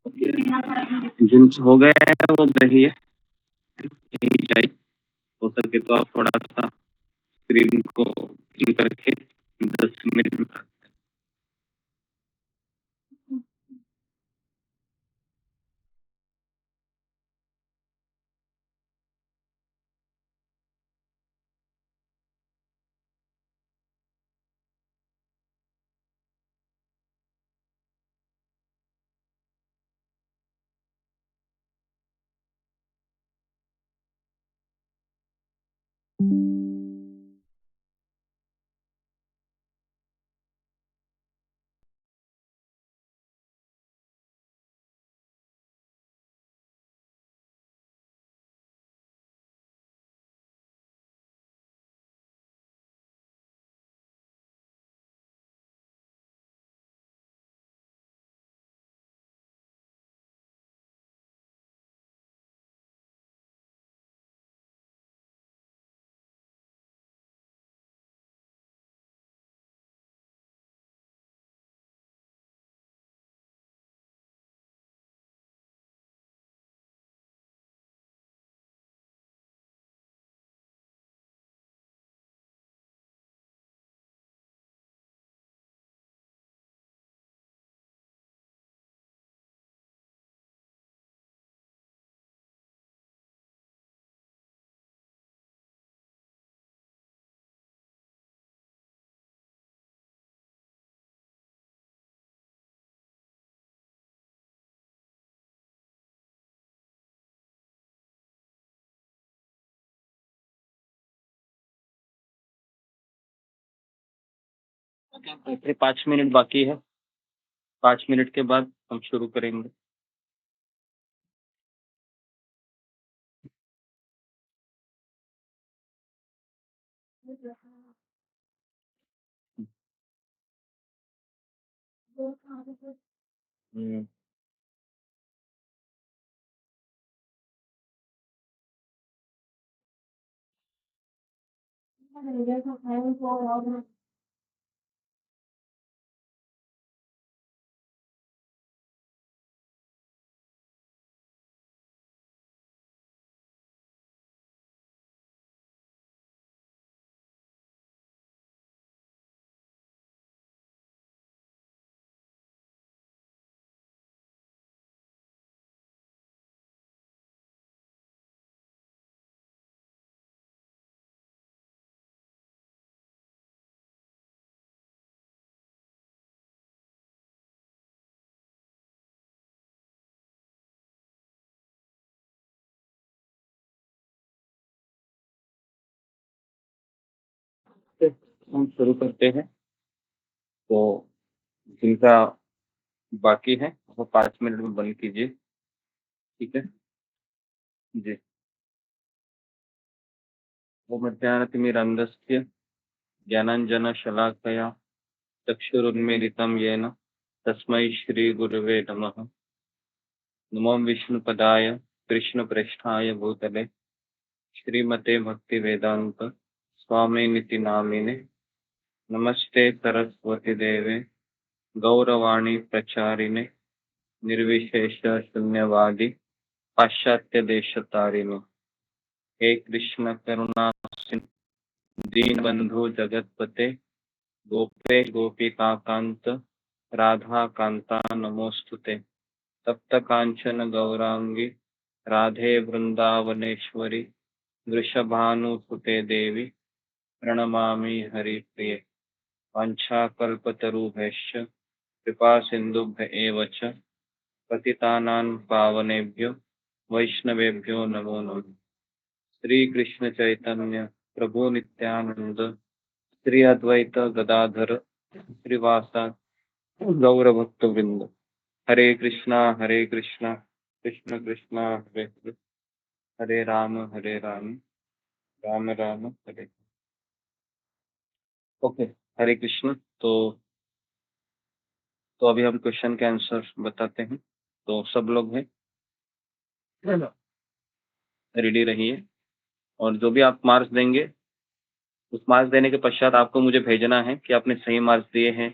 जिनसे हो गया है वो दही है, यही चाहिए। हो सके तो आप थोड़ा सा स्क्रीन को क्लीन करके 10 मिनट। फिर 5 मिनट बाकी है, 5 मिनट के बाद हम शुरू करेंगे। हम्म, फिर हम शुरू करते हैं। तो जिनका बाकी है वो 5 मिनट में बंद कीजिए। ठीक है जी। ओम अज्ञानतिमिरन्धस्य ज्ञानाञ्जनशलाकया चक्षुरुन्मीलितं येन तस्मै श्रीगुरवे नमः। नमो विष्णुपदाय कृष्णप्रेष्ठाय भूतले श्रीमते भक्तिवेदान्त स्वामिनिति नामिने। नमस्ते सरस्वती देवे गौरवाणी प्रचारिणे निर्विशेष शून्यवादी पाश्चात्य देशतारिणे। हे कृष्ण करुणा सिंधु दीनबंधु जगतपते गोपेश गोपिकांत राधा कांता नमोस्तुते। तप्त कांचन गौरांगी राधे वृंदावनेश्वरी वृषभानुसुते देवी प्रणमामि हरिप्रिये। वाञ्छाकल्पतरुभ्यश्च कृपा सिन्धुभ्य एव च पतितानां पावनेभ्यो वैष्णवेभ्यो नमो नमः। श्री कृष्ण चैतन्य प्रभु नित्यानंद श्री अद्वैत गदाधर श्रीवासा गौर भक्त वृंद। हरे कृष्णा कृष्ण कृष्णा हरे हरे, हरे राम राम राम हरे। ओके, हरे कृष्ण। तो अभी हम क्वेश्चन के आंसर बताते हैं। तो सब लोग हैं, रेडी रहिए। और जो भी आप मार्क्स देंगे उस मार्क्स देने के पश्चात आपको मुझे भेजना है कि आपने सही मार्क्स दिए हैं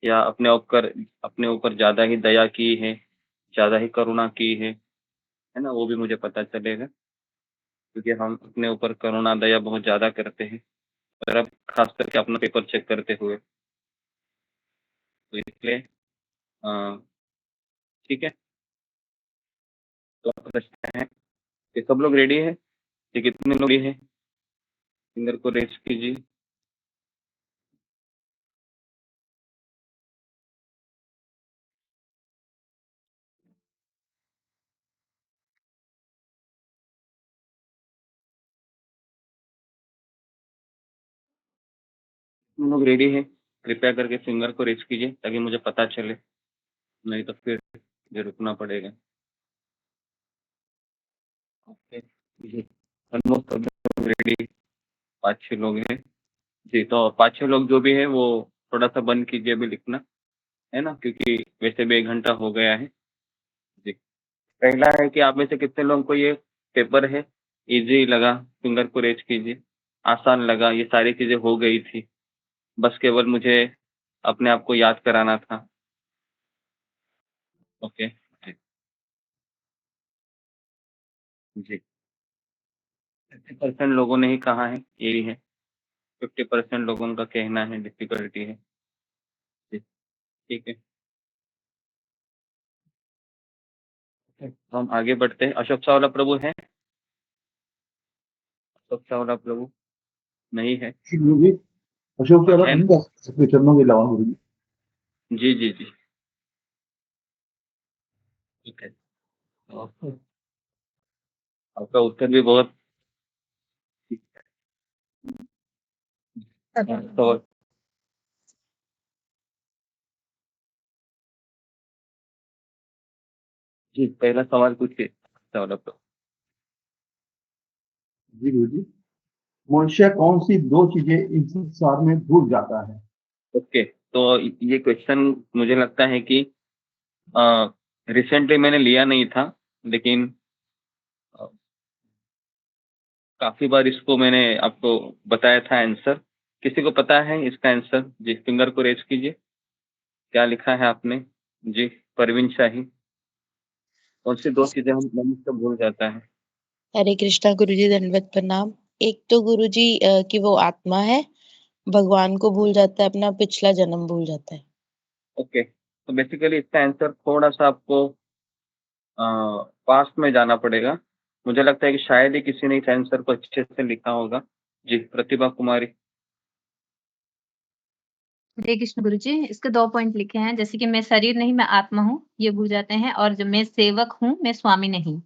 या अपने ऊपर ज़्यादा ही दया की है ज़्यादा ही करुणा की है ना? वो भी मुझे पता चलेगा, क्योंकि हम अपने ऊपर करुणा, दया बहुत ज़्यादा करते हैं और अब ख़ास करके अपना पेपर चेक करते हुए। तो इसलिए ठीक है, तो आप समझते हैं कि सब लोग रेडी हैं? ये कितने लोग रेडी हैं? फिंगर को रेज़ कीजिए। कितने लोग रेडी हैं? कृपया करके फिंगर को रेज़ कीजिए ताकि मुझे पता चले, नहीं तो फिर मुझे रुकना पड़ेगा। ओके, जी, ऑलमोस्ट सब लोग रेडी, 5-6 लोग हैं। जी, तो 5-6 लोग जो भी हैं वो थोड़ा-सा बंद कीजिए अभी लिखना, है ना? क्योंकि वैसे भी 1 घंटा हो गया है। जी, पहला है कि आप में से कितने लोगों को ये पेपर है, ईज़ी लगा? फिंगर को रेज़ कीजिए। आसान लगा, ये सारी चीज़ें हो गई थी, बस केवल मुझे अपने आप को याद कराना था। ओके, जी, जी। 50% लोगों ने ही कहा है, यही है। 50% लोगों का कहना है डिफ़िकल्टी है। जी, ठीक है। तो हम आगे बढ़ते हैं। अशोक चावला प्रभु हैं? अशोक चावला प्रभु नहीं है। गुरु जी, अशोक चावला है? नहीं कर सकते चरणों के अलावा गुरु जी। जी, जी, जी। ठीक है। ओके। आपका उत्तर भी बहुत तो जी, पहला सवाल पूछिए चावला प्रभु। जी गुरु जी, मनुष्य कौन सी दो चीजें इस संसार में भूल जाता है? ओके, तो ये क्वेश्चन मुझे लगता है कि रिसेंटली मैंने लिया नहीं था, लेकिन अ, काफ़ी बार इसको मैंने आपको बताया था आंसर। किसी को पता है इसका आंसर? जी, फिंगर को रेज़ कीजिए। क्या लिखा है आपने? जी, परवीन शाही। कौन-सी 2 चीज़ें हम मनुष्य भूल जाता है? हरे कृष्णा गुरुजी, दंडवत प्रणाम। एक तो गुरुजी कि वो आत्मा है, भगवान को भूल जाता है, अपना पिछला जन्म भूल जाता है। ओके, तो बेसिकली इसका आंसर थोड़ा-सा आपको अ, पास्ट में जाना पड़ेगा। मुझे लगता है कि शायद ही किसी ने इस आंसर को अच्छे से लिखा होगा। जी, प्रतिभा कुमारी। हरे कृष्ण गुरुजी, इसके 2 पॉइंट लिखे हैं, जैसे कि मैं शरीर नहीं, मैं आत्मा हूँ, ये भूल जाते हैं और जो मैं सेवक हूँ, मैं स्वामी नहीं,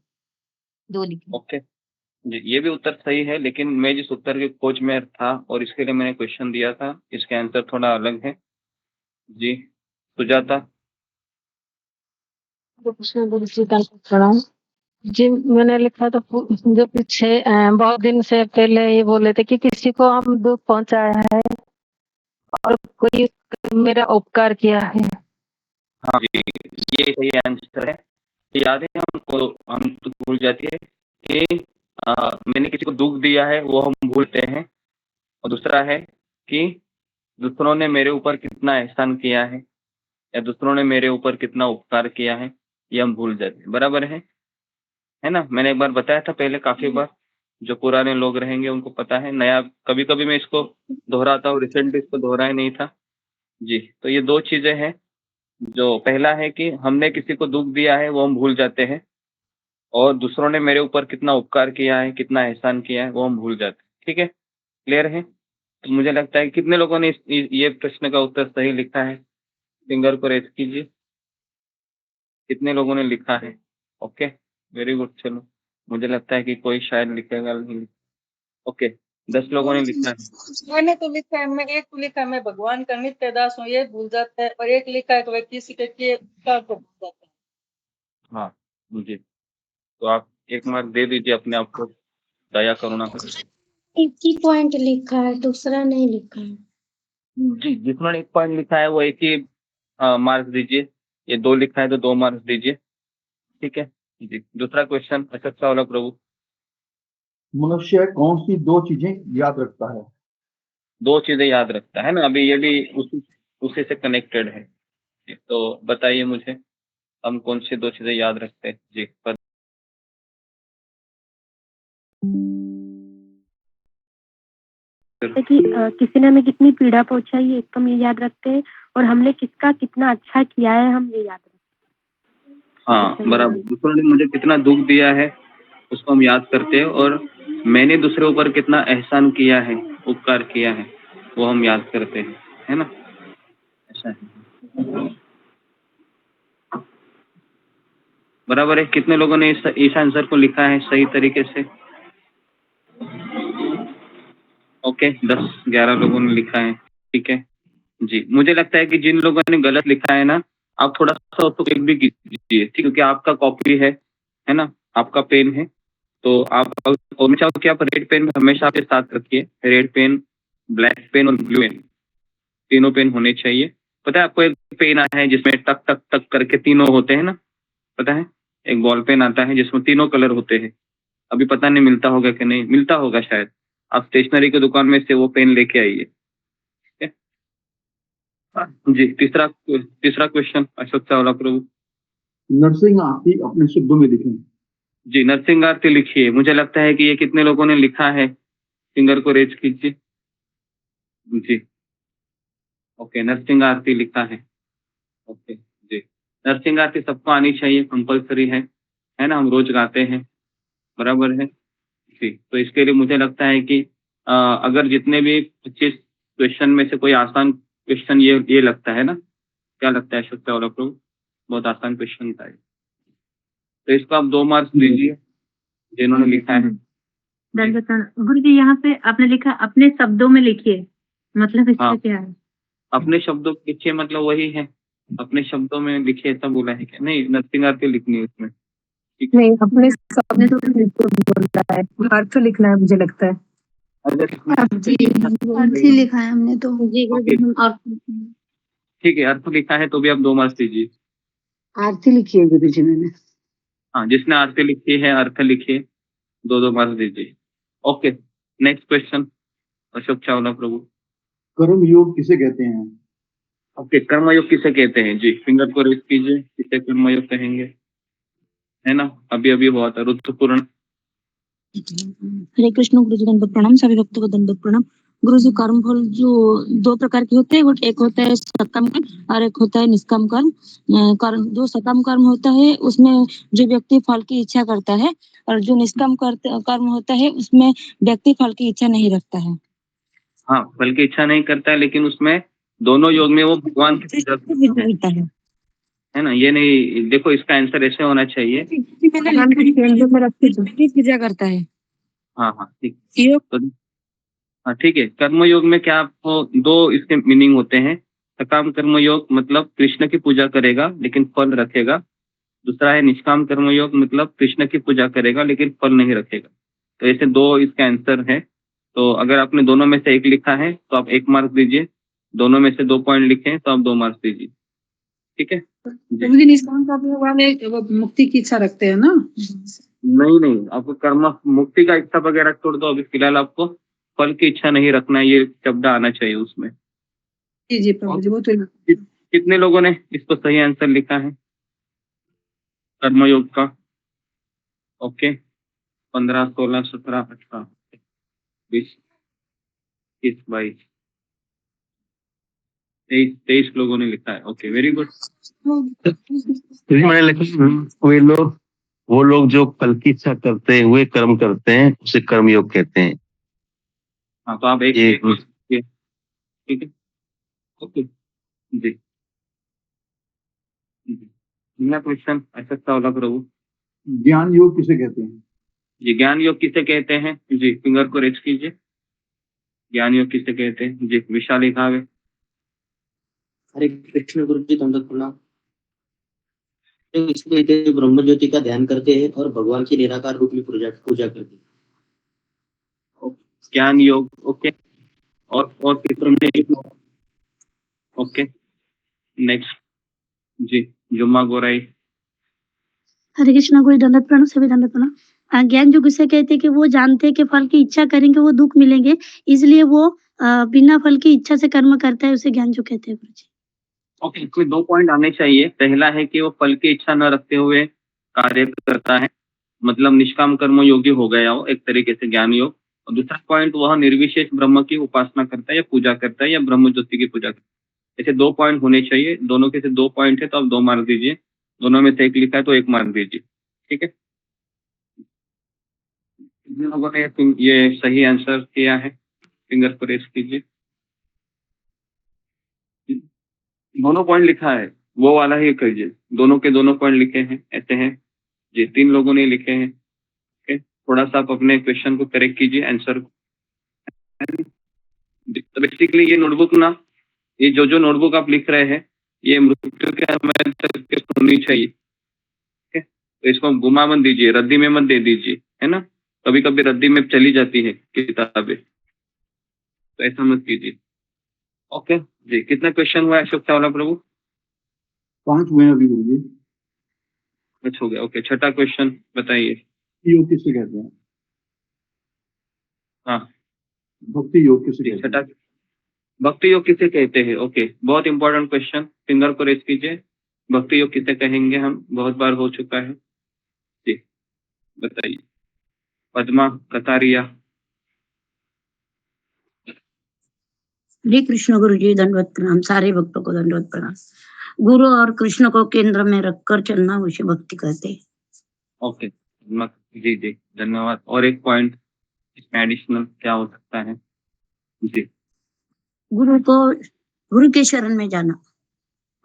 2 लिखे हैं। ओके, जी, ये भी उत्तर सही है, लेकिन मैं जिस उत्तर की खोज में था और इसके लिए मैंने क्वेश्चन दिया था, इसके आंसर थोड़ा अलग है। जी, सुजाता। कृष्ण गुरु जी का प्रणाम जी। मैंने लिखा था जो पीछे बहुत दिन से पहले ये बोले थे कि किसी को हम दुख पहुंचाया है और कोई मेरा उपकार किया है। हाँ जी, ये सही आंसर है। याद है हमको, हम तो भूल जाती है कि मैंने किसी को दुःख दिया है, वो हम भूलते हैं और दूसरा है कि दूसरों ने मेरे ऊपर कितना एहसान किया है या दूसरों ने मेरे ऊपर कितना उपकार किया है, ये हम भूल जाते हैं। बराबर है ना? मैंने एक बार बताया था पहले काफ़ी बार, जो पुराने लोग रहेंगे उनको पता है, नया कभी-कभी मैं इसको दोहराता हूँ, रिसेंटली इसको दोहराया नहीं था। जी, तो ये 2 चीज़ें हैं, जो पहला है कि हमने किसी को दुःख दिया है, वो हम भूल जाते हैं और दूसरों ने मेरे ऊपर कितना उपकार किया है, कितना एहसान किया है, वो हम भूल जाते हैं। ठीक है? क्लियर है? तो मुझे लगता है कितने लोगों ने ये प्रश्न का उत्तर सही लिखा है? फिंगर को रेज़ कीजिए। कितने लोगों ने लिखा है? ओके, वेरी गुड, चलो। मुझे लगता है कि कोई शायद लिखेगा नहीं। ओके, 10 लोगों ने लिखा है। मैंने तो लिखा है, मैं एक तो लिखा है मैं भगवान का नित्य दास हूँ, ये भूल जाता है, और एक लिखा है कि व्यक्ति किसी के उपकार को भूल जाता है। हाँ, जी। तो आप 1 मार्क दे दीजिए अपने आप को, दया करुणा करके। एक ही पॉइंट लिखा है, दूसरा नहीं लिखा है। जी, जिसने 1 पॉइंट लिखा है वो एक ही मार्क्स दीजिए। ये 2 लिखा है तो 2 मार्क्स दीजिए। ठीक है? जी, दूसरा क्वेश्चन अच्छा वाला प्रभु। मनुष्य कौन सी दो चीजें याद रखता है? 2 चीज़ें याद रखता है ना, अभी ये भी उसी उसी से कनेक्टेड है। जी, तो बताइए मुझे हम कौन सी दो चीजें याद रखते हैं? जी कि किसी ने हमें कितनी पीड़ा पहुंचाई है इसको हम ये याद रखते हैं, और हमने किसका कितना अच्छा किया है हम ये याद रखते हैं। हाँ बराबर, दूसरों ने मुझे कितना दुख दिया है उसको हम याद करते हैं, और मैंने दूसरे ऊपर कितना एहसान किया है, उपकार किया है, वो हम याद करते हैं, है ना? ऐसा है। बराबर है। कितने लोगों ने इस आंसर को लिखा है सही तरीके से? ओके, 10-11 लोगों ने लिखा है, ठीक है जी। मुझे लगता है कि जिन लोगों ने गलत लिखा है ना, आप थोड़ा सा उसको चेक भी कीजिए, ठीक, क्योंकि आपका कॉपी है ना, आपका पेन है, तो आप और मैं चाहूँ कि आप रेड पेन हमेशा आपके साथ रखिए। रेड पेन, ब्लैक पेन और ब्लू पेन, तीनों पेन होने चाहिए। पता है आपको एक पेन आता है जिसमें टक टक टक करके तीनों होते हैं ना, पता है? एक बॉल पेन आता है जिसमें तीनों कलर होते हैं। अभी पता नहीं मिलता होगा कि नहीं, मिलता होगा शायद। आप स्टेशनरी की दुकान में से वो पेन लेके आइए, ठीक है जी। तीसरा क्वेश्चन अशोक चावला प्रभु। नरसिंह आरती अपने शब्दों में लिखें। जी, नरसिंह आरती लिखिए। मुझे लगता है कि ये कितने लोगों ने लिखा है, फिंगर को रेज कीजिए जी। ओके, नरसिंह आरती लिखा है। ओके जी, नरसिंह आरती सबको आनी चाहिए, कंपलसरी है ना? हम रोज गाते हैं, बराबर है जी। तो इसके लिए मुझे लगता है कि अगर जितने भी 25 क्वेश्चन में से कोई आसान क्वेश्चन ये लगता है ना, क्या लगता है अशोक चावला प्रभु? बहुत आसान क्वेश्चन था ये। तो इसको आप 2 मार्क्स दीजिए जिन्होंने लिखा है। गुरु जी यहाँ पे आपने लिखा अपने शब्दों में लिखिए, मतलब इसका हाँ, क्या है? अपने शब्दों में लिखिए मतलब वही है, अपने शब्दों में लिखिए, ऐसा बोला है क्या? नहीं, नरसिंह आरती लिखनी है इसमें, ठीक है? नहीं, अपने सामने तो बोलता है, अर्थ लिखना है मुझे लगता है। अर्थ ही लिखा है हमने तो। ओके, ठीक है, अर्थ लिखा है तो भी आप 2 मार्क्स दीजिए। आरती लिखी है गुरु जी मैंने। हाँ, जिसने आरती लिखी है अर्थ लिखिए, 2 मार्क्स दीजिए। Okay, next question Ashok Chawla Prabhu. कर्म योग किसे कहते हैं? ओके, कर्मयोग किसे कहते हैं? जी, फिंगर को रेज कीजिए, किसे कर्मयोग कहेंगे, है ना? अभी अभी बहुत ऋतुपूर्ण। हरे कृष्ण गुरु जी दंडवत प्रणाम, सभी भक्तों को दंडवत प्रणाम। गुरु जी, कर्म फल जो 2 प्रकार के होते हैं, एक होता है सकाम कर्म और एक होता है निष्काम कर्म। कर्म जो सकाम कर्म होता है उसमें जो व्यक्ति फल की इच्छा करता है, और जो निष्काम कर्म होता है उसमें व्यक्ति फल की इच्छा नहीं रखता है। हाँ, फल की इच्छा नहीं करता है, लेकिन उसमें दोनों योग में वो भगवान की पूजा करता है ना? ये नहीं, देखो इसका आंसर ऐसे होना चाहिए। पूजा करता है। हाँ हाँ, ठीक। तो हाँ ठीक है, कर्मयोग में क्या आपको 2 इसके मीनिंग होते हैं। सकाम कर्मयोग मतलब कृष्ण की पूजा करेगा लेकिन फल रखेगा। दूसरा है निष्काम कर्मयोग, मतलब कृष्ण की पूजा करेगा लेकिन फल नहीं रखेगा। तो ऐसे 2 इसके आंसर है। तो अगर आपने दोनों में से एक लिखा है तो आप 1 मार्क्स दीजिए, दोनों में से 2 पॉइंट लिखे हैं तो आप 2 मार्क्स दीजिए, ठीक है जी। निष्काम कर्म वाले वो मुक्ति की इच्छा रखते हैं ना? नहीं, आपको कर्म मुक्ति का इच्छा वगैरह छोड़ दो, अभी फिलहाल आपको फल की इच्छा नहीं रखना है, ये शब्द आना चाहिए उसमें। जी प्रभु जी, वो तो कितने लोगों ने इसको सही आंसर लिखा है कर्मयोग का? ओके, 15, 16, 17, 18, 20, 21, 22, 23 लोगों ने लिखा है। Okay, very good. मैंने लिखा वो लोग जो फल की इच्छा करते हुए कर्म करते हैं उसे कर्मयोग कहते हैं। हाँ, तो आप एक ठीक है, ओके जी। अगला क्वेश्चन अशोक चावला प्रभु। ज्ञान योग किसे कहते हैं? जी, ज्ञान योग किसे कहते हैं? जी, फिंगर को रेज कीजिए, ज्ञान योग किसे कहते हैं? जी, विशाल लिखावे। हरे कृष्ण गुरु जी दंडवत प्रणाम। इसलिए ब्रह्म ज्योति का ध्यान करते हैं और भगवान की निराकार रूप में पूजा करते हैं। ज्ञान योग, ओके। और ओके, नेक्स्ट जी, जुम्मा गोराई। हरे कृष्णा गुरु दंडवत प्रणाम, सभी दंडवत प्रणाम। ज्ञान योग किसे कहते हैं कि वो जानते हैं कि फल की इच्छा करेंगे वो दुख मिलेंगे, इसलिए वो बिना फल की इच्छा से कर्म करता है, उसे ज्ञान योग कहते हैं गुरु जी। ओके, इसमें 2 पॉइंट आने चाहिए। पहला है कि वो फल की इच्छा न रखते हुए कार्य करता है, मतलब निष्काम कर्म योगी हो गया वो एक तरीके से ज्ञान योग। और दूसरा पॉइंट वह निर्विशेष ब्रह्म की उपासना करता है या पूजा करता है या ब्रह्म ज्योति की पूजा करता है। ऐसे 2 पॉइंट होने चाहिए, दोनों के से 2 पॉइंट है तो आप 2 मार्क दीजिए, दोनों में से एक लिखा है तो 1 मार्क दीजिए, ठीक है। जिन लोगों ने ये सही आंसर किया है फिंगर को रेस कीजिए। दोनों पॉइंट लिखा है वो वाला ही कीजिए, दोनों के दोनों पॉइंट लिखे हैं ऐसे हैं जी। 3 लोगों ने लिखे हैं, ओके। थोड़ा सा आप अपने क्वेश्चन को करेक्ट कीजिए आंसर को। तो बेसिकली ये नोटबुक ना, ये जो नोटबुक आप लिख रहे हैं ये मृत्यु के समय तक होनी चाहिए, ठीक है। तो इसको घुमा मत दीजिए, रद्दी में मत दे दीजिए, है ना। कभी कभी रद्दी में चली जाती है किताबें, तो ऐसा मत कीजिए, ओके जी। कितना क्वेश्चन हुआ अशोक चावला प्रभु? 5 हुए अभी गुरुजी। अच्छा हो गया, ओके। छठा क्वेश्चन बताइए। योग किसे कहते हैं? हाँ, भक्ति योग किसे कहते हैं? छठा भक्ति योग किसे कहते हैं? ओके, बहुत इंपॉर्टेंट क्वेश्चन, फिंगर को रेस कीजिए। भक्ति योग किसे कहेंगे हम, बहुत बार हो चुका है जी, बताइए। पद्मा, कतारिया? हरे कृष्ण गुरु जी, दंडवत प्रणाम। सारे भक्तों को दंडवत प्रणाम। गुरु और कृष्ण को केंद्र में रखकर चलना उसे भक्ति कहते हैं। ओके जी जी, धन्यवाद। और एक पॉइंट इसमें एडिशनल क्या हो सकता है जी? गुरु के शरण में जाना।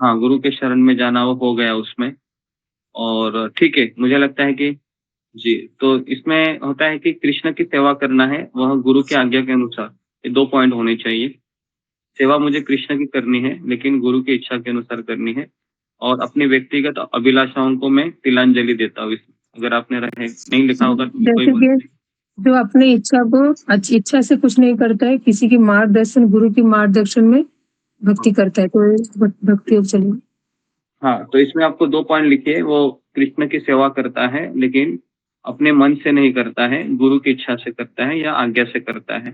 हाँ, गुरु के शरण में जाना वो हो गया उसमें। और ठीक है, मुझे लगता है कि जी, तो इसमें होता है कि कृष्ण की सेवा करना है वह गुरु की आज्ञा के अनुसार। ये 2 पॉइंट होने चाहिए। सेवा मुझे कृष्ण की करनी है लेकिन गुरु की इच्छा के अनुसार करनी है, और अपनी व्यक्तिगत अभिलाषाओं को मैं तिलांजलि देता हूँ। अगर आपने नहीं लिखा होगा तो कोई बात नहीं। जो अपनी इच्छा को अच्छी इच्छा से कुछ नहीं करता है, किसी की मार्गदर्शन, गुरु की मार्गदर्शन में भक्ति करता है, तो भक्ति योग चलेगा। हाँ, तो इसमें आपको 2 पॉइंट लिखिए। वो कृष्ण की सेवा करता है लेकिन अपने मन से नहीं करता है, गुरु की इच्छा से करता है या आज्ञा से करता है,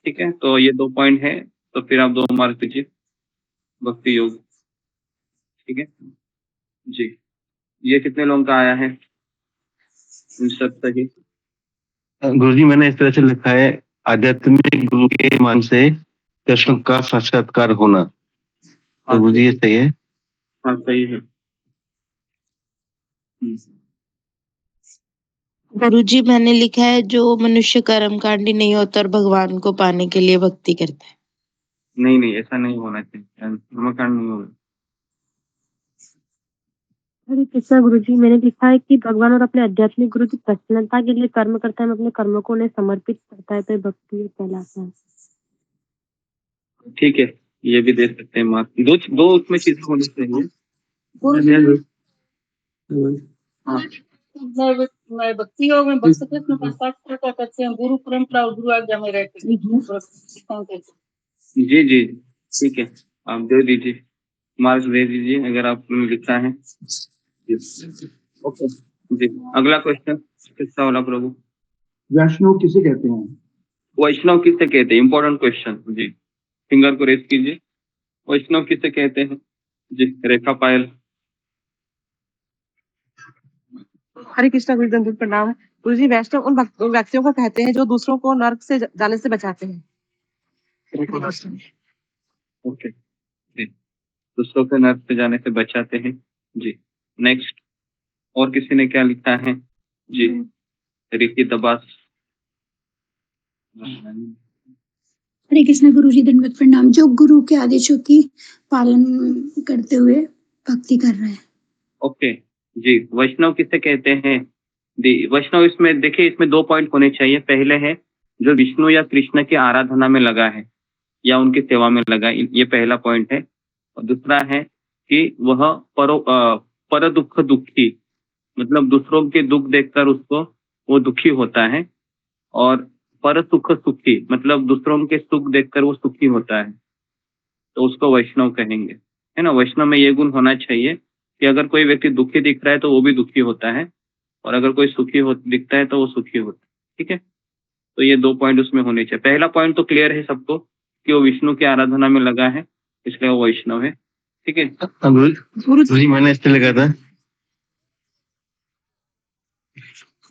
ठीक है। तो ये 2 पॉइंट है, तो फिर आप 2 मार्क दीजिए भक्ति योग, ठीक है जी। ये कितने लोगों का आया है सब सही? गुरुजी मैंने इस तरह से लिखा है, आध्यात्मिक गुरु के मान से कृष्ण का साक्षात्कार होना। तो गुरुजी ये सही है? हाँ सही है। गुरुजी मैंने लिखा है जो मनुष्य कर्मकांडी नहीं होता और भगवान को पाने के लिए भक्ति करता है। नहीं, ऐसा नहीं होना चाहिए, कर्मकांड नहीं होगा। हरे कृष्णा गुरु जी, मैंने लिखा है कि भगवान और अपने आध्यात्मिक गुरु की प्रसन्नता के लिए कर्म करता है, अपने कर्मों को उन्हें समर्पित करता है, तो भक्ति कहलाता है। ठीक है, ये भी दे सकते हैं मार्क। दो उसमें चीजें होनी चाहिए। हाँ, मैं भक्ति योग में भक्त कृष्ण का साक्षात्कार करते हैं, गुरु परंपरा और गुरु आज्ञा में रहते हैं। जी ठीक है, आप दे दीजिए, मार्क्स दे दीजिए अगर आपने लिखा है। ओके जी, अगला क्वेश्चन किसका वाला प्रभु? वैष्णव किसे कहते हैं? वैष्णव किसे कहते हैं? इंपॉर्टेंट क्वेश्चन जी, फिंगर को रेस कीजिए। वैष्णव किसे कहते हैं जी? रेखा पायल। हरे कृष्णा गुरु दंड प्रणाम। गुरु जी, वैष्णव उन व्यक्तियों को कहते हैं जो दूसरों को नरक से जाने से बचाते हैं। ओके जी, दूसरों को नरक से जाने से बचाते हैं जी। नेक्स्ट, और किसी ने क्या लिखा है जी? रिकी दबास। हरे कृष्ण गुरु जी, दंडवत प्रणाम। जो गुरु के आदेशों की पालन करते हुए भक्ति कर रहे हैं। ओके जी, वैष्णव किसे कहते हैं? वैष्णव, इसमें देखिए, इसमें 2 पॉइंट होने चाहिए। पहले है जो विष्णु या कृष्ण की आराधना में लगा है या उनकी सेवा में लगा, ये पहला पॉइंट है। और दूसरा है कि वह पर दुख दुखी, मतलब दूसरों के दुख देखकर उसको वो दुखी होता है, और पर सुख सुखी, मतलब दूसरों के सुख देखकर वो सुखी होता है, तो उसको वैष्णव कहेंगे, है ना। वैष्णव में ये गुण होना चाहिए कि अगर कोई व्यक्ति दुखी दिख रहा है तो वो भी दुखी होता है, और अगर कोई सुखी दिखता है तो वो सुखी होता है, ठीक है। तो ये 2 पॉइंट उसमें होने चाहिए। पहला पॉइंट तो क्लियर है सबको कि वो विष्णु की आराधना में लगा है, इसलिए वो वैष्णव है। ठीक है। गुरुजी मैंने इससे लिखा था।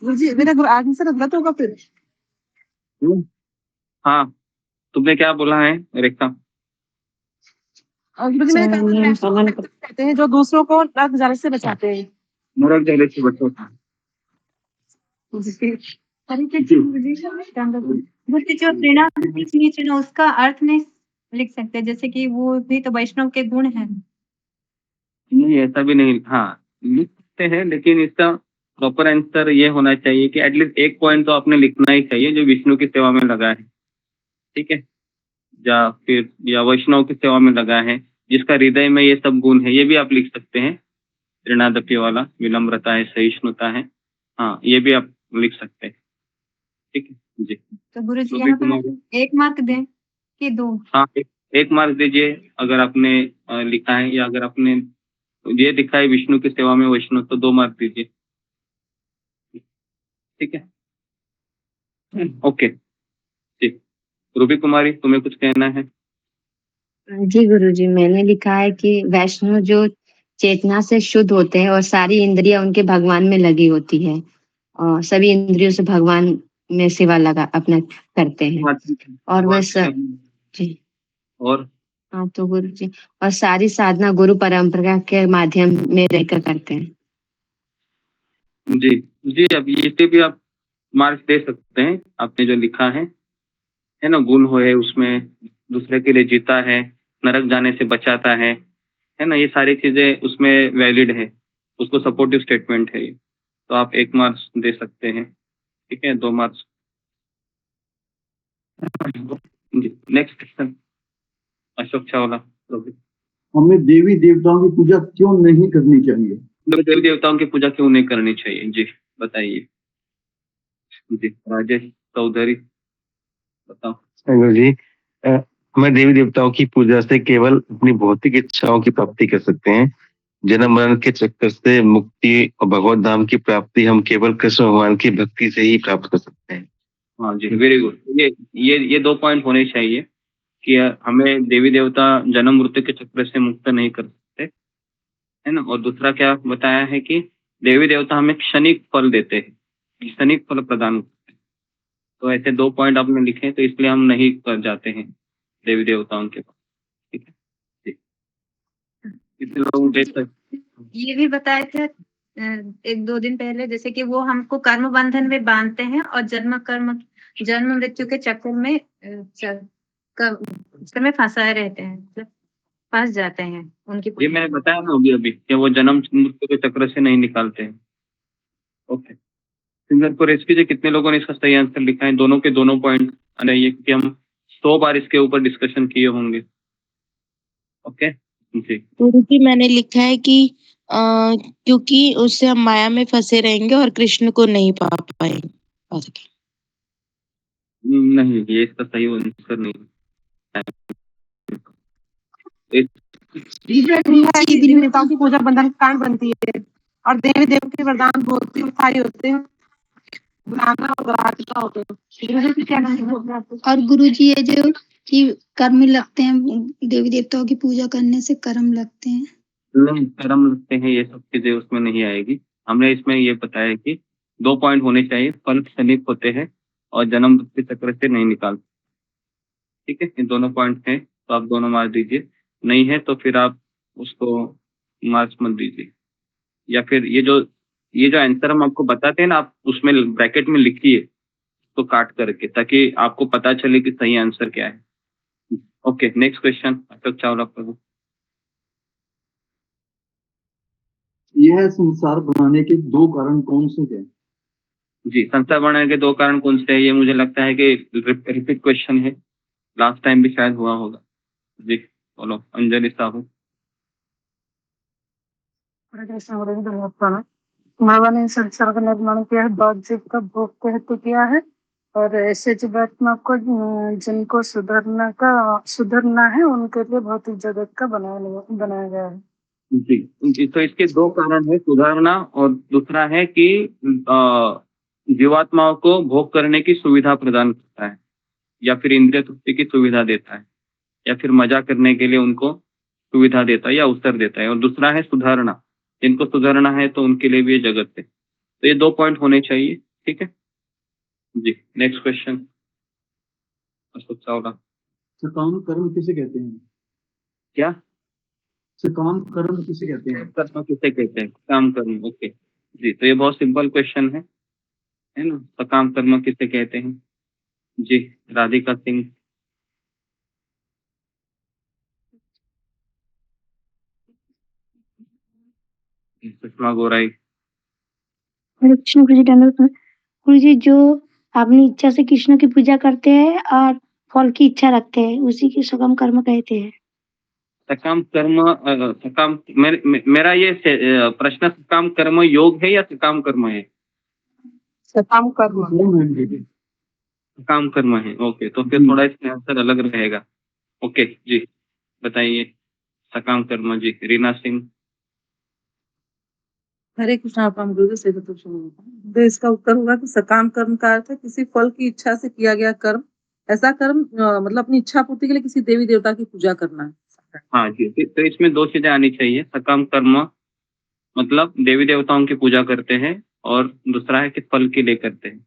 गुरुजी मेरा आंसर गलत होगा फिर? हाँ, तुमने क्या बोला है रेखा? गुरुजी मैंने कहा कहते हैं जो दूसरों को नरक जाने से बचाते हैं। नरक जाने से बचाता है। गुरुजी जो प्रेरणा उसका अर्थ नहीं लिख सकते, जैसे कि वो भी तो वैष्णव के गुण है। नहीं, ऐसा भी नहीं। हाँ, लिख सकते हैं, लेकिन इसका प्रॉपर आंसर ये होना चाहिए कि एटलीस्ट एक पॉइंट तो आपने लिखना ही चाहिए जो विष्णु की सेवा में लगा है, ठीक है, या वैष्णव की सेवा में लगा है, जिसका हृदय में ये सब गुण है, ये भी आप लिख सकते हैं। प्रेरणादपी वाला विनम्रता है, सहिष्णुता है, हाँ, ये भी आप लिख सकते हैं, ठीक है जी। तो गुरुजी यहाँ पर 1 मार्क दें कि 2? हाँ, एक मार्क दीजिए अगर आपने लिखा है, या अगर आपने ये लिखा है विष्णु की सेवा में वैष्णव, तो 2 मार्क दीजिए, ठीक है। ओके जी। रूबी कुमारी, तुम्हें कुछ कहना है? जी गुरुजी, मैंने लिखा है कि वैष्णव जो चेतना से शुद्ध होते हैं और सारी इंद्रियां उनके भगवान में लगी होती है और सभी इंद्रियों से भगवान में सेवा लगा अपना करते हैं, और वह जी और हाँ तो गुरुजी, और सारी साधना गुरु परंपरा के माध्यम में रहकर करते हैं। जी जी, अब ये भी आप मार्क्स दे सकते हैं, आपने जो लिखा है ना, गुण हो है उसमें, दूसरे के लिए जीता है, नरक जाने से बचाता है ना, ये सारी चीजें उसमें वैलिड है, उसको सपोर्टिव स्टेटमेंट है ये, तो आप 1 मार्क्स दे सकते हैं, ठीक है, 2 मार्क्स। जी, नेक्स्ट क्वेश्चन अशोक चावला। हमें देवी देवताओं की पूजा क्यों नहीं करनी चाहिए? देवी देवताओं की पूजा क्यों नहीं करनी चाहिए, जी बताइए। जी, राजेश चौधरी बताओ। गुरुजी, हमें देवी देवताओं की पूजा से केवल अपनी भौतिक इच्छाओं की प्राप्ति कर सकते हैं। जन्म मरण के चक्कर से मुक्ति और भगवत धाम की प्राप्ति हम केवल कृष्ण भगवान की भक्ति से ही प्राप्त कर सकते हैं। हाँ जी, वेरी गुड। ये 2 पॉइंट होने चाहिए कि हमें देवी देवता जन्म मृत्यु के चक्र से मुक्त नहीं कर सकते, है ना। और दूसरा क्या बताया है कि देवी देवता हमें क्षणिक फल देते हैं, क्षणिक फल प्रदान करते हैं। तो ऐसे 2 पॉइंट आपने लिखे, तो इसलिए हम नहीं कर जाते हैं देवी देवताओं के पास, ठीक है जी। कितने लोग देख सकते? ये भी बताए थे 1-2 दिन पहले, जैसे कि वो हमको कर्म बंधन में बांधते हैं और जन्म मृत्यु के चक्कर में में फंसाए रहते हैं, मतलब फंस जाते हैं उनकी। ये मैंने बताया ना अभी कि वो जन्म मृत्यु के चक्र से नहीं निकालते हैं। ओके, सिंगर को रेस कीजिए, कितने लोगों ने इसका सही आंसर लिखा है? दोनों के दोनों पॉइंट आने, ये क्योंकि हम 100 बार इसके ऊपर डिस्कशन किए होंगे। ओके जी, गुरुजी मैंने लिखा है कि क्योंकि उससे हम माया में फंसे रहेंगे और कृष्ण को नहीं पा पाएंगे। नहीं, ये इसका सही आंसर नहीं है। देवी देवताओं की पूजा बंधन का कारण बनती है और देवी देव के वरदान बहुत ही स्थायी होते हैं, बुलाना और ग्राहक होते हैं। और गुरुजी ये जो कि कर्म लगते हैं, देवी देवताओं की पूजा करने से कर्म लगते हैं। नहीं, कर्म लगते हैं, ये सब चीजें उसमें नहीं आएगी। हमने इसमें ये बताया कि 2 पॉइंट होने चाहिए, फल क्षणिक होते हैं और जन्म मृत्यु चक्र से नहीं निकालते, ठीक है। ये दोनों पॉइंट हैं, तो आप दोनों मार्क्स दीजिए। नहीं है तो फिर आप उसको मार्क्स मत दीजिए, या फिर ये जो आंसर हम आपको बताते हैं ना, आप उसमें ब्रैकेट में लिखिए तो काट करके, ताकि आपको पता चले कि सही आंसर क्या है। Okay, next question Ashok Chawla Prabhu. यह संसार बनाने के 2 कारण कौन से हैं? जी, संसार बनाने के 2 कारण कौन से हैं? ये मुझे लगता है कि रिपीट क्वेश्चन है, लास्ट टाइम भी शायद हुआ होगा। जी बोलो, अंजलि साहू। भगवान ने संसार का निर्माण किया है, भौतिक जीव का भोग के हेतु किया है, और ऐसे जीवात्मा को जिनको सुधरना है उनके लिए भौतिक जगत का बनाया गया है। जी, तो इसके 2 कारण है, सुधारना और दूसरा है कि जीवात्माओं को भोग करने की सुविधा प्रदान करता है, या फिर इंद्रिय तृप्ति की सुविधा देता है, या फिर मजा करने के लिए उनको सुविधा देता है या अवसर देता है, और दूसरा है सुधारना, जिनको सुधारना है तो उनके लिए भी ये जगत है। तो ये 2 पॉइंट होने चाहिए, ठीक है जी। Next question Ashok Chawla. सकाम कर्म किसे कहते हैं? क्या सकाम कर्म किसे कहते हैं? कर्म किसे कहते हैं? काम कर्म, ओके जी। तो ये बहुत सिंपल क्वेश्चन है ना, सकाम कर्म किसे कहते हैं जी। राधिका सिंह। सुषमा गोराई। हरे कृष्ण गुरु जी धन्यवाद प्रणाम। गुरु जी, जो अपनी इच्छा से कृष्ण की पूजा करते हैं और फल की इच्छा रखते हैं, उसी की सकाम कर्म कहते हैं। सकाम कर्म सकाम मेरा ये प्रश्न सकाम कर्म योग है या सकाम कर्म है? सकाम कर्म। सकाम कर्म है, ओके। तो फिर थोड़ा इसका आंसर अलग रहेगा। ओके जी, बताइए सकाम कर्म जी। रीना सिंह। हरे कृष्ण। आप हम गुरु से तो इसका उत्तर होगा कि सकाम कर्म का अर्थ है किसी फल की इच्छा से किया गया कर्म। ऐसा कर्म मतलब अपनी इच्छा पूर्ति के लिए किसी देवी देवता की पूजा करना है। हाँ जी, तो इसमें 2 चीजें आनी चाहिए। सकाम कर्म मतलब देवी देवताओं की पूजा करते हैं, और दूसरा है कि फल के लिए करते हैं।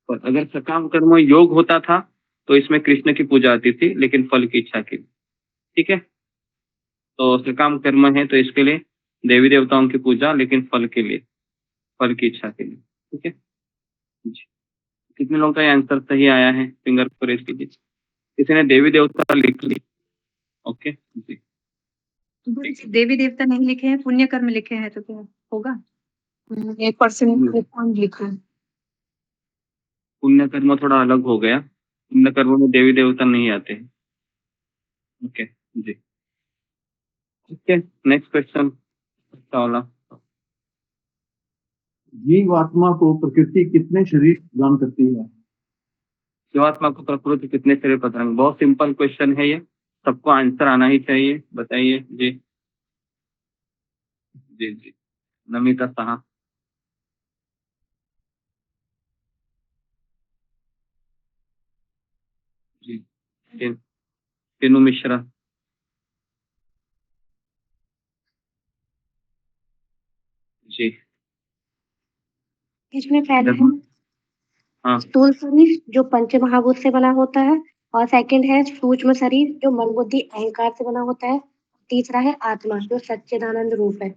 और अगर सकाम कर्म योग होता था तो इसमें कृष्ण की पूजा आती थी, लेकिन फल की इच्छा के लिए, ठीक है। तो सकाम कर्म है तो इसके लिए देवी देवताओं की पूजा, लेकिन फल के लिए, फल की इच्छा के लिए, ठीक है जी। कितने लोगों का आंसर सही आया है? फिंगर को रेज कीजिए। किसी ने देवी देवता लिख ली? ओके जी। गुरु जी, देवी देवता नहीं लिखे हैं, पुण्य कर्म लिखे हैं, तो क्या होगा? 1% पॉइंट लिखा है। पुण्य कर्म थोड़ा अलग हो गया, पुण्य कर्म में देवी देवता नहीं आते हैं। ओके जी, ठीक है। नेक्स्ट क्वेश्चन वाला। जीवात्मा को प्रकृति कितने शरीर प्रदान करती है? जीवात्मा को प्रकृति कितने शरीर प्रदान? बहुत सिंपल क्वेश्चन है ये, सबको आंसर आना ही चाहिए। बताइए जी। जी जी, नमिता साहा। जी, तीनू मिश्रा। जी, इसमें पहला है हाँ स्थूल शरीर, जो पंच महाभूत से बना होता है, और सेकंड है सूक्ष्म शरीर, जो मन बुद्धि अहंकार से बना होता है। तीसरा है आत्मा, जो सच्चिदानंद रूप है।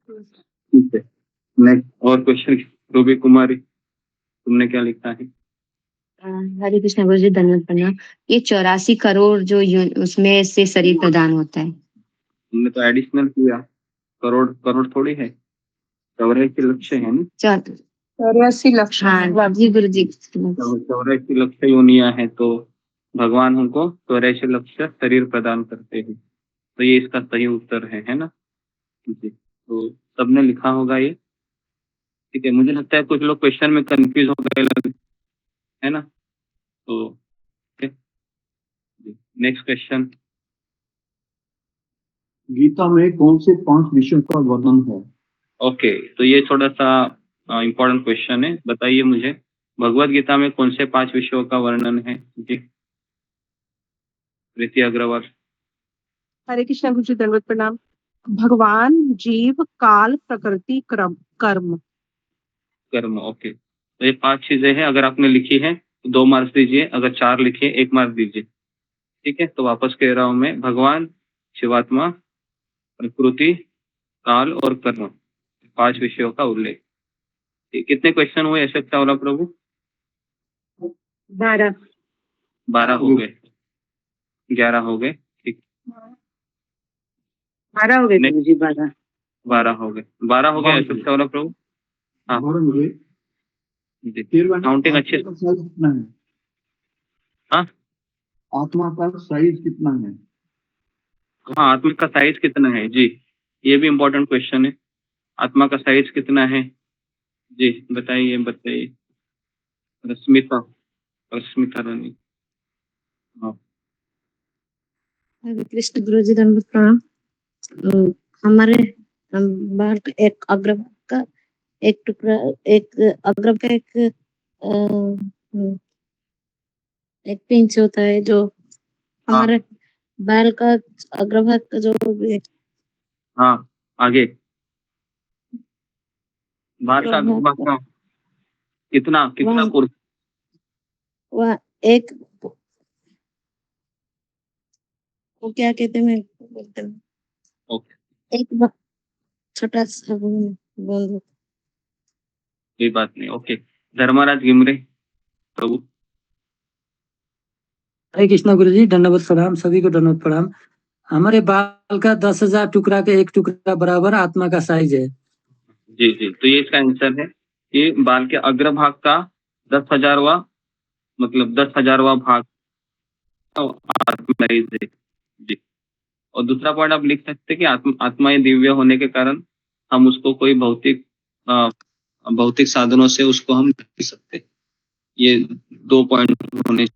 ठीक है। नेक्स्ट और क्वेश्चन। रूबी कुमारी, तुमने क्या लिखा है? हरे कृष्ण गुरु जी धन्यवाद प्रणाम। ये 84 करोड़ जो उसमें से शरीर प्रदान होता है। तुमने तो एडिशनल किया, करोड़ करोड़ थोड़ी है, 84 लक्ष्य है ना। 84 लक्ष्य। हाँ जी गुरु जी। 84 लक्ष्य योनिया है, तो भगवान हमको 84 लक्ष्य शरीर प्रदान करते हैं। तो ये इसका सही उत्तर है ना जी। तो सबने लिखा होगा ये, ठीक है। मुझे लगता है कुछ लोग क्वेश्चन में कंफ्यूज हो गए है ना। तो नेक्स्ट क्वेश्चन। गीता में कौन से 5 विषयों का वर्णन है? ओके, तो ये थोड़ा सा इम्पोर्टेंट क्वेश्चन है। बताइए मुझे, भगवत गीता में कौन से 5 विषयों का वर्णन है जी। प्रीति अग्रवाल। हरे कृष्ण गुरु जी धन्यवाद प्रणाम। भगवान, जीव, काल, प्रकृति, कर्म। कर्म, ओके। तो ये 5 चीजें हैं। अगर आपने लिखी है तो 2 मार्क्स दीजिए, अगर 4 लिखी है 1 मार्क्स दीजिए, ठीक है। तो वापस कह रहा हूं मैं, भगवान, शिवात्मा, प्रकृति, काल और कर्म, 5 विषयों का उल्लेख। कितने क्वेश्चन हुए अशोक चावला प्रभु? 12 हो गए, 11 हो गए, ठीक। 12 हो गए जी, 12 हो गए, 12 हो गए अशोक चावला प्रभु। हाँ जी, काउंटिंग अच्छे से। कितना है? हाँ, आत्मा का साइज कितना है? हाँ, आत्मा का साइज कितना है जी, ये भी इम्पोर्टेंट क्वेश्चन है। आत्मा का साइज कितना है जी, बताइए बताइए। रश्मिता रानी। हाँ, हरे कृष्ण गुरु जी धन्यवाद प्रणाम। हमारे बाहर का एक अग्रभ का एक टुकड़ा, एक अग्रभ का एक पिंच होता है, जो हमारे बाल का अग्रभाग का जो हाँ आगे बाल का अग्रभाग अग्रभाग का कितना कितना वहाँ पुरुष वहाँ एक वो क्या कहते हैं मैं बोलते हैं ओके एक छोटा सा बूंद कोई बात नहीं ओके धर्मराज गिमरे प्रभु हरे कृष्णा गुरु जी, दंडवत प्रणाम, सभी को दंडवत प्रणाम। हमारे बाल का 10,000 टुकड़ा का एक टुकड़ा बराबर आत्मा का साइज है। जी जी तो ये इसका आंसर है कि बाल के अग्रभाग का 10,000वां मतलब 10,000वां भाग आत्मा है जी। और दूसरा पॉइंट आप लिख सकते हैं कि आत्माएं दिव्य होने के कारण हम उसको कोई भौतिक साधनों से उसको हम देख सकते। ये 2 पॉइंट होने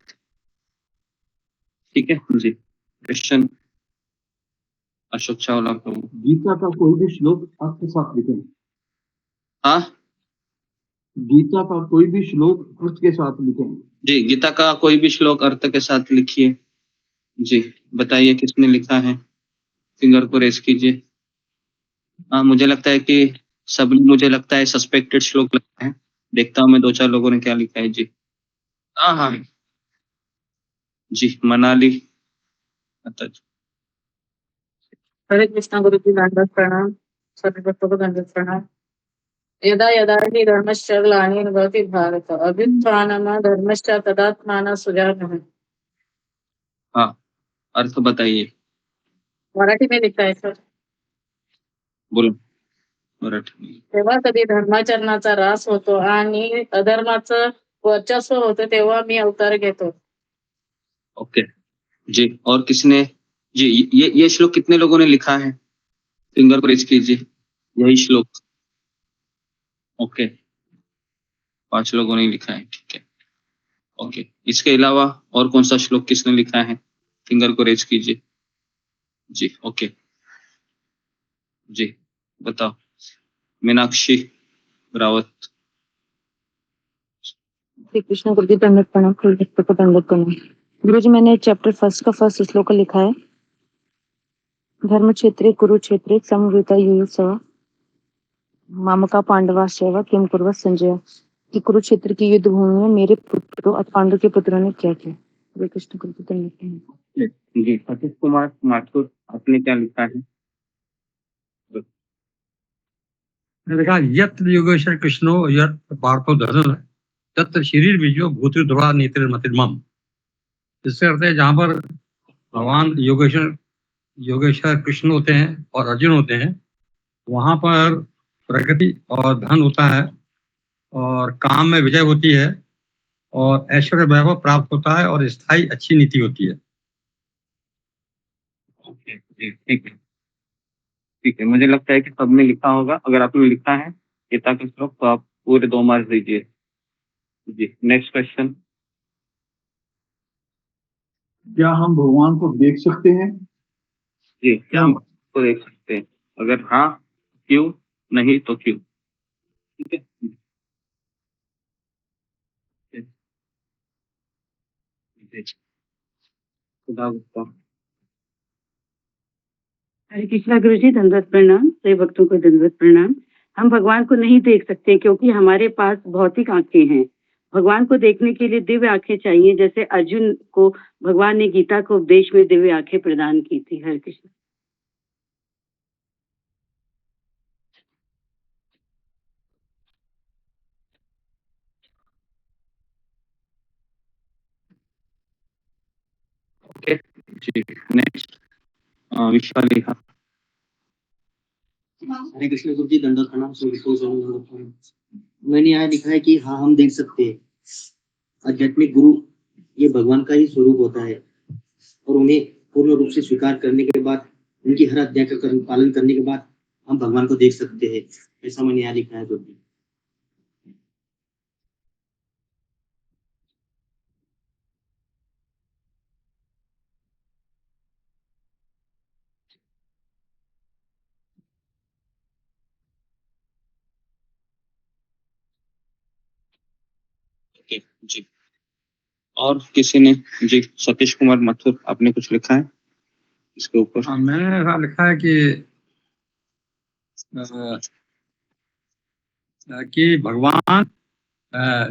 ठीक है जी। क्वेश्चन अशोक चावला प्रभु गीता का कोई भी श्लोक अर्थ के साथ लिखें। हाँ गीता का कोई भी श्लोक अर्थ के साथ लिखें। जी गीता का कोई भी श्लोक अर्थ के साथ लिखिए। जी बताइए किसने लिखा है, फिंगर को रेस कीजिए। हाँ मुझे लगता है कि मुझे लगता है सस्पेक्टेड श्लोक लगता है। देखता हूँ मैं 2-4 लोगों ने क्या लिखा है जी। हाँ हाँ जी मनाली अच्छा हरे कृष्णा गुरु जी, दंडवत प्रणाम, सभी भक्तों को दंडवत प्रणाम। यदा यदा हि धर्मश्च ग्लानिर्भवति भारत अभ्युत्थानं धर्मश्च तदात्मानं सृजाम्यहम्। हाँ अर्थ बताइए। मराठी में लिखा है सर। बोलो मराठी में। तेव्हा कधी धर्माचरणाचा ऱ्हास होतो आणि अधर्माचं वर्चस्व होतं तेव्हा मी अवतार घेतो। ओके जी और किसने जी ये श्लोक कितने लोगों ने लिखा है, फिंगर को रेज कीजिए। यही श्लोक ओके 5 लोगों ने लिखा है ठीक है ओके। इसके अलावा और कौन सा श्लोक किसने लिखा है, फिंगर को रेज कीजिए जी। ओके जी बताओ मीनाक्षी रावत। श्री कृष्ण गुरु जी, दंडवत प्रणाम, कुल भक्तों को दंडवत प्रणाम। गुरु जी, मैंने चैप्टर फर्स्ट का फर्स्ट श्लोक लिखा है। धर्म क्षेत्रे कुरुक्षेत्रे समवेता युयुत्सव मामका पांडवा शैव किम कुर्वत संजय। कि कुरुक्षेत्र की युद्ध भूमि में मेरे पुत्रों और पांडु के पुत्रों ने क्या किया। हरे कृष्ण गुरु जी, दंडवत प्रणाम। जी सतीश कुमार माथुर आपने क्या लिखा है। देखा यत्र योगेश्वर कृष्णो यत्र पार्थो धनुर तत्र शरीर बीजो भूति ध्रुवा नेत्र मतिर्मम। इससे अर्थ है जहाँ पर भगवान योगेश्वर कृष्ण होते हैं और अर्जुन होते हैं, वहां पर प्रगति और धन होता है और काम में विजय होती है और ऐश्वर्य वैभव प्राप्त होता है और स्थायी अच्छी नीति होती है। ओके जी ठीक है मुझे लगता है कि सबने लिखा होगा। अगर आपने लिखा है गीता के श्लोक तो आप पूरे 2 मार्क्स दीजिए जी। नेक्स्ट क्वेश्चन क्या हम भगवान को देख सकते हैं? जी क्या हम उसको देख सकते हैं, अगर हाँ क्यों, नहीं तो क्यों। ठीक है खुदा गुप्ता। हरे कृष्णा गुरु जी, दंडवत प्रणाम, सभी भक्तों को दंडवत प्रणाम। हम भगवान को नहीं देख सकते क्योंकि हमारे पास भौतिक आंखें हैं। भगवान को देखने के लिए दिव्य आंखें चाहिए, जैसे अर्जुन को भगवान ने गीता को उपदेश में दिव्य आंखें प्रदान की थी। हरे कृष्ण। ओके जी नेक्स्ट विश्वालिका। हरे कृष्ण गुरु जी, दंडवत प्रणाम, सभी को दंडवत प्रणाम। मैंने यहाँ लिखा है कि हाँ हम देख सकते हैं। आध्यात्मिक गुरु ये भगवान का ही स्वरूप होता है और उन्हें पूर्ण रूप से स्वीकार करने के बाद, उनकी हर आज्ञा का पालन करने के बाद हम भगवान को देख सकते हैं। ऐसा मैंने यहाँ लिखा है गुरु जी। ओके जी और किसी ने जी सतीश कुमार माथुर आपने कुछ लिखा है। इसके ऊपर? मैंने ऐसा लिखा है कि भगवान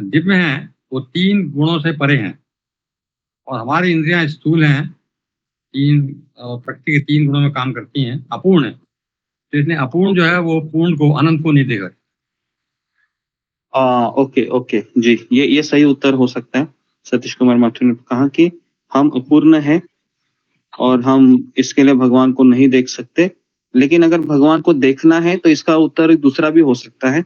दिव्य हैं, वो 3 गुणों से परे हैं और हमारी इंद्रियां स्थूल हैं, प्रकृति के 3 गुणों में काम करती हैं, अपूर्ण है। तो इसलिए अपूर्ण जो है वो पूर्ण को, अनंत को नहीं देगा। ओके ओके जी, ये सही उत्तर हो सकता है। सतीश कुमार माथुर ने कहा कि हम अपूर्ण हैं और हम इसके लिए भगवान को नहीं देख सकते, लेकिन अगर भगवान को देखना है तो इसका उत्तर दूसरा भी हो सकता है।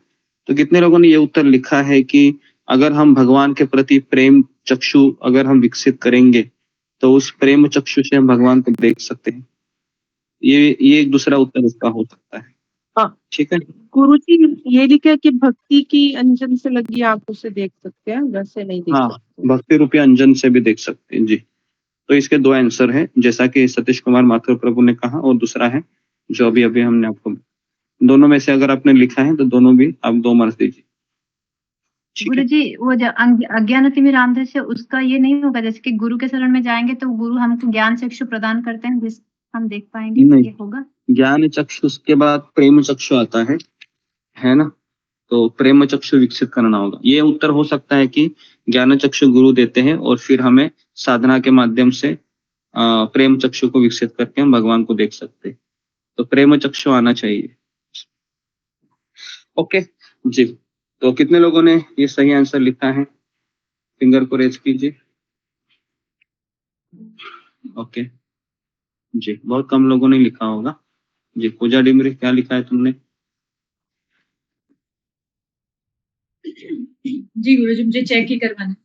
तो कितने लोगों ने ये उत्तर लिखा है कि अगर हम भगवान के प्रति प्रेम चक्षु अगर हम विकसित करेंगे तो उस प्रेम चक्षु से हम भगवान को देख सकते हैं। ये एक दूसरा उत्तर इसका हो सकता है। ठीक है। गुरुजी ये लिखा है कि भक्ति की अंजन से लगी आप उसे देख सकते हैं, वैसे नहीं देख सकते। भक्ति रूपी अंजन से भी देख सकते हैं जी। तो इसके 2 आंसर है, जैसा कि सतीश कुमार माथुर प्रभु ने कहा, और दूसरा है जो अभी हमने आपको, दोनों में से अगर आपने लिखा है तो दोनों भी आप 2 मार्क्स दीजिए। गुरुजी वो जो अज्ञानतिमिरांधस्य से उसका ये नहीं होगा, जैसे कि गुरु के शरण में जाएंगे तो गुरु हमको ज्ञान चक्षु प्रदान करते हैं जिस हम देख पाएंगे, ये होगा? ज्ञान चक्षु के बाद प्रेम चक्षु आता है ना, तो प्रेम चक्षु विकसित करना होगा। ये उत्तर हो सकता है कि ज्ञान चक्षु गुरु देते हैं और फिर हमें साधना के माध्यम से प्रेम चक्षु को विकसित करके हम भगवान को देख सकते हैं। तो प्रेम चक्षु आना चाहिए। ओके जी, तो कितने लोगों ने ये सही आंसर लिखा है? फिंगर को रेज कीजिए। ओके जी, बहुत कम लोगों ने लिखा होगा जी। पूजा डिमरी, क्या लिखा है तुमने? जी गुरुजी, मुझे चेक ही करवाना है।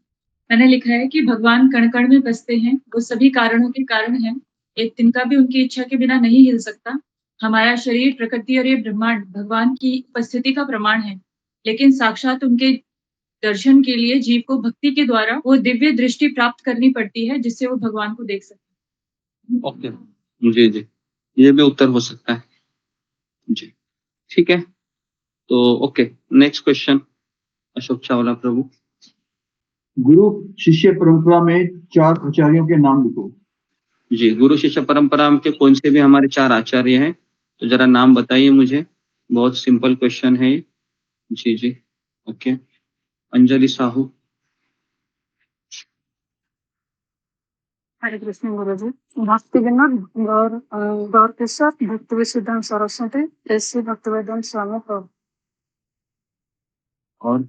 मैंने लिखा है कि भगवान कण कण में बसते हैं, वो सभी कारणों के कारण हैं, एक तिनका भी उनकी इच्छा के बिना नहीं हिल सकता। हमारा शरीर, प्रकृति और ये ब्रह्मांड भगवान की उपस्थिति का प्रमाण है, लेकिन साक्षात उनके दर्शन के लिए जीव को भक्ति के द्वारा वो दिव्य दृष्टि प्राप्त करनी पड़ती है, जिससे वो भगवान को देख सके। ओके जी जी, ये भी उत्तर हो सकता है जी। ठीक है, तो okay, next question Ashok Chawla Prabhu. गुरु शिष्य परंपरा में 4 आचार्यों के नाम लिखो। जी, गुरु शिष्य परंपरा के कौन से भी हमारे 4 आचार्य हैं, तो जरा नाम बताइए मुझे। बहुत सिंपल क्वेश्चन है ये। जी जी, ओके। अंजलि साहू। हरे कृष्ण गुरुजी। भक्ति विनोद गौर किशोर, भक्ति विशुद्धानंद सरस्वती, ऐसे भक्ति वेदांत स्वामी प्रभु। और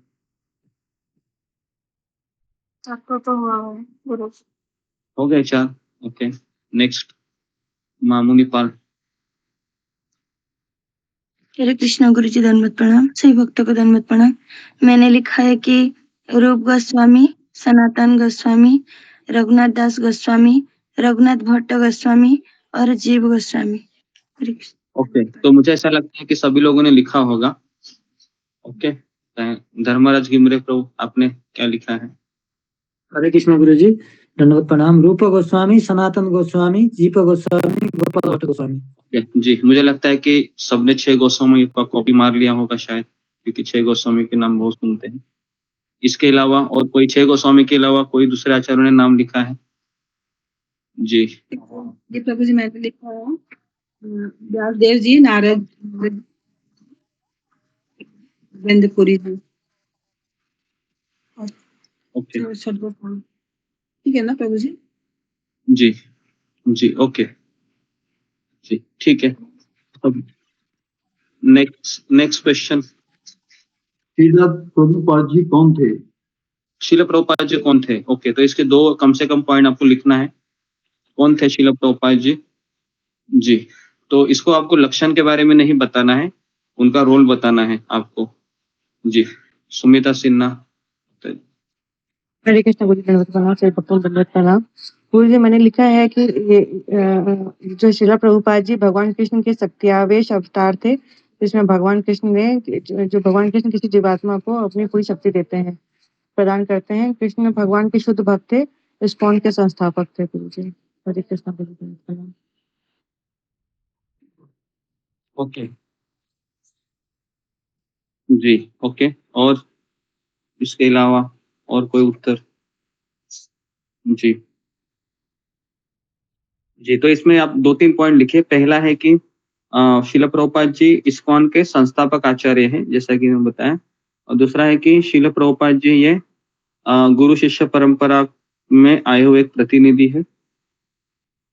आपको तो हुआ गुरु हो गए 4। ओके, नेक्स्ट मामुनी पाल। हरे कृष्ण गुरुजी, दंडवत प्रणाम। सही भक्तों को दंडवत प्रणाम। मैंने लिखा है कि रूप गोस्वामी, सनातन गोस्वामी, रघुनाथ दास गोस्वामी, रघुनाथ भट्ट गोस्वामी और जीव गोस्वामी। ओके, तो मुझे ऐसा लगता है कि सभी लोगों ने लिखा होगा। ओके, धर्मराज गिमरे प्रभु, आपने क्या लिखा है? हरे कृष्ण गुरुजी, दंडवत प्रणाम। रूप गोस्वामी, सनातन गोस्वामी, जीप गोस्वामी, गोपाल भट्ट गोस्वामी। जी, मुझे लगता है कि सबने 6 गोस्वामी का कॉपी मार लिया होगा शायद, क्योंकि 6 गोस्वामी के नाम बहुत सुनते हैं। इसके अलावा और कोई 6 गोस्वामी के अलावा कोई दूसरे आचार्यों ने नाम लिखा है? जी जी प्रभु जी, मैंने लिखा है व्यासदेव जी, नारद, वेंद्रपुरी जी। ओके ठीक है ना प्रभु जी? जी जी, ओके जी, ठीक है। अब नेक्स्ट क्वेश्चन। श्रील प्रभुपाद जी कौन थे? श्रील प्रभुपाद जी कौन थे? ओके, तो इसके 2 कम से कम पॉइंट आपको लिखना है। कौन थे श्रील प्रभुपाद जी? जी, तो इसको आपको लक्षण के बारे में नहीं बताना है, उनका रोल बताना है आपको। जी, सुमिता सिन्हा। हरे कृष्ण गुरुजी, दंडवत प्रणाम। सभी भक्तों को दंडवत प्रणाम। गुरुजी, मैंने लिखा है कि ये जो श्रील प्रभुपाद जी भगवान कृष्ण के शक्तियावेश अवतार थे, जिसमें भगवान कृष्ण ने जो भगवान कृष्ण किसी जीवात्मा को अपनी पूरी शक्ति देते हैं, प्रदान करते हैं। कृष्ण भगवान के शुद्ध भक्त थे, इस्कॉन के संस्थापक थे। गुरुजी, हरे कृष्ण गुरुजी, दंडवत प्रणाम। ओके जी, ओके। और इसके अलावा और कोई उत्तर? जी जी, तो इसमें आप 2-3 पॉइंट लिखे। पहला है कि शिला प्रभुपाद जी इस्कॉन के संस्थापक आचार्य हैं, जैसा कि मैं बताया। और दूसरा है कि शिला प्रभुपाद जी ये गुरु शिष्य परंपरा में आए हुए एक प्रतिनिधि है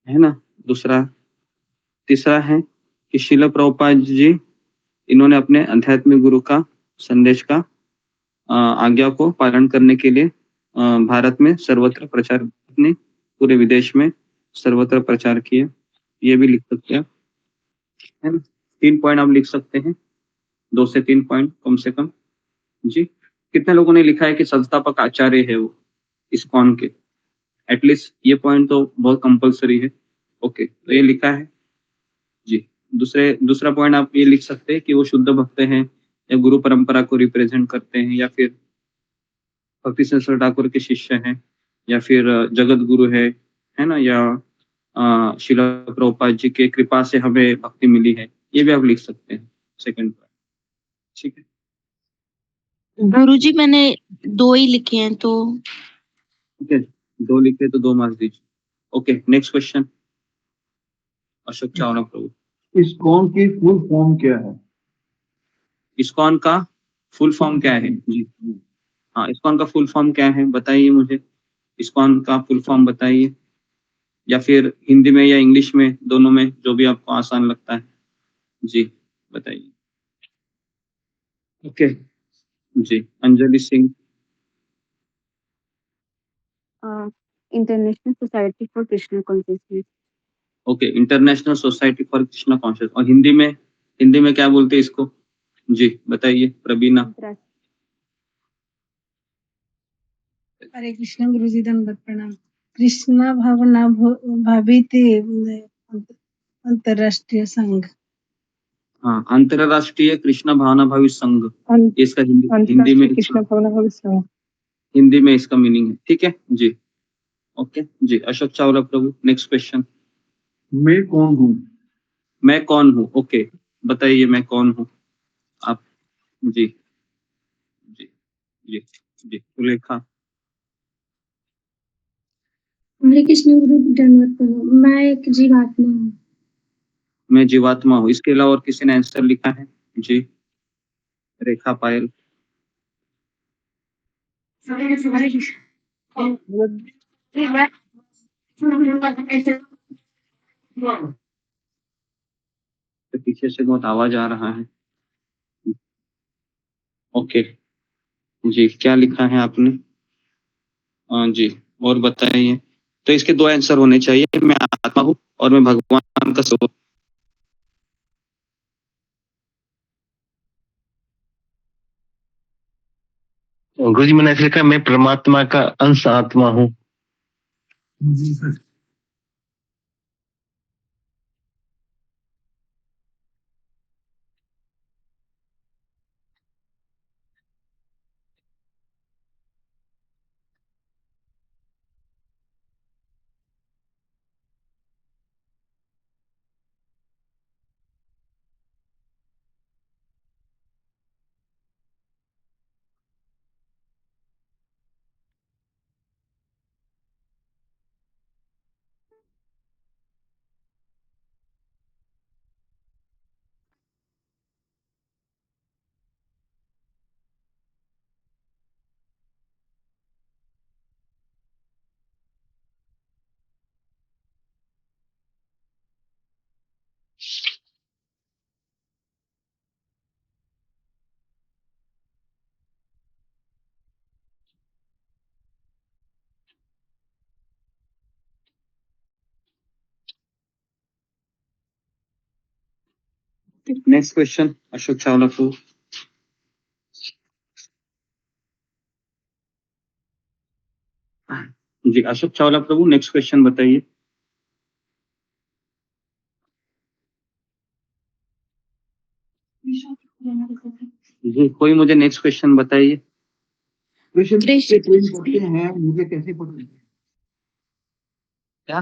ना? दूसरा, तीसरा है कि शिला प्रभुपाद जी इन्होंने अपने आध्यात्मिक गुरु का संदेश का आज्ञा को पालन करने के लिए भारत में सर्वत्र प्रचार, अपने पूरे विदेश में सर्वत्र प्रचार किया। ये भी लिख सकते हैं, है ना? 3 पॉइंट आप लिख सकते हैं, 2 से 3 पॉइंट कम से कम। जी, कितने लोगों ने लिखा है कि संस्थापक आचार्य है वो इस्कॉन के? एटलीस्ट ये पॉइंट तो बहुत कंपलसरी है। ओके, तो ये लिखा है जी। दूसरा पॉइंट आप ये लिख सकते हैं कि वो शुद्ध भक्त हैं या गुरु परंपरा को रिप्रेजेंट करते हैं, या फिर भक्ति सिंह ठाकुर के शिष्य हैं, या फिर जगत गुरु है ना? या शिला प्रभुपाद जी के कृपा से हमें भक्ति मिली है। ये भी आप लिख सकते हैं, सेकंड पॉइंट। ठीक है, गुरुजी मैंने 2 ही लिखे हैं तो ठीक है, 2 लिखे तो 2 मार्क्स दीजिए। Okay, next question, Ashok Chawla Prabhu. ISKCON की फुल फॉर्म क्या है? इस्कॉन का फुल फॉर्म क्या है? जी हाँ, इस्कॉन का फुल फॉर्म क्या है बताइए मुझे। इस्कॉन का फुल फॉर्म बताइए, या फिर हिंदी में या इंग्लिश में, दोनों में, जो भी आपको आसान लगता है। जी बताइए। ओके जी, Anjali Singh. International society for Krishna consciousness. Okay, international society for Krishna conscious. और हिंदी में क्या बोलते हैं इसको? जी बताइए प्रवीणा। हरे कृष्ण गुरुजी दंडवत प्रणाम। कृष्णा भावना भावित अंतरराष्ट्रीय संघ। हाँ, अंतरराष्ट्रीय कृष्ण भावना भावी संघ, इसका हिंदी में इसका मीनिंग है। ठीक है जी, ओके जी। अशोक चावला प्रभु, नेक्स्ट क्वेश्चन। मैं कौन हूँ? मैं कौन हूँ? ओके, बताइए मैं कौन हूँ आप। जी जी जी जी, सुलेखा। हरे कृष्ण गुरु दंडवत प्रणाम। मैं एक जीवात्मा हूँ। मैं जीवात्मा हूँ। इसके अलावा और किसी ने आंसर लिखा है? जी, रेखा पायल। तो पीछे से बहुत आवाज आ रहा है। ओके जी, क्या लिखा है आपने? जी, और बताइए। तो इसके 2 आंसर होने चाहिए, मैं आत्मा हूँ और मैं भगवान का स्वरूप। गुरुजी मैंने ऐसे लिखा, मैं परमात्मा का अंश आत्मा हूँ। नेक्स्ट क्वेश्चन, अशोक चावला को। जी, अशोक चावला प्रभु, नेक्स्ट क्वेश्चन बताइए। जी, कोई मुझे नेक्स्ट क्वेश्चन बताइए। कृष्ण मुझसे प्रेम करते हैं, मुझे कैसे पता? क्या?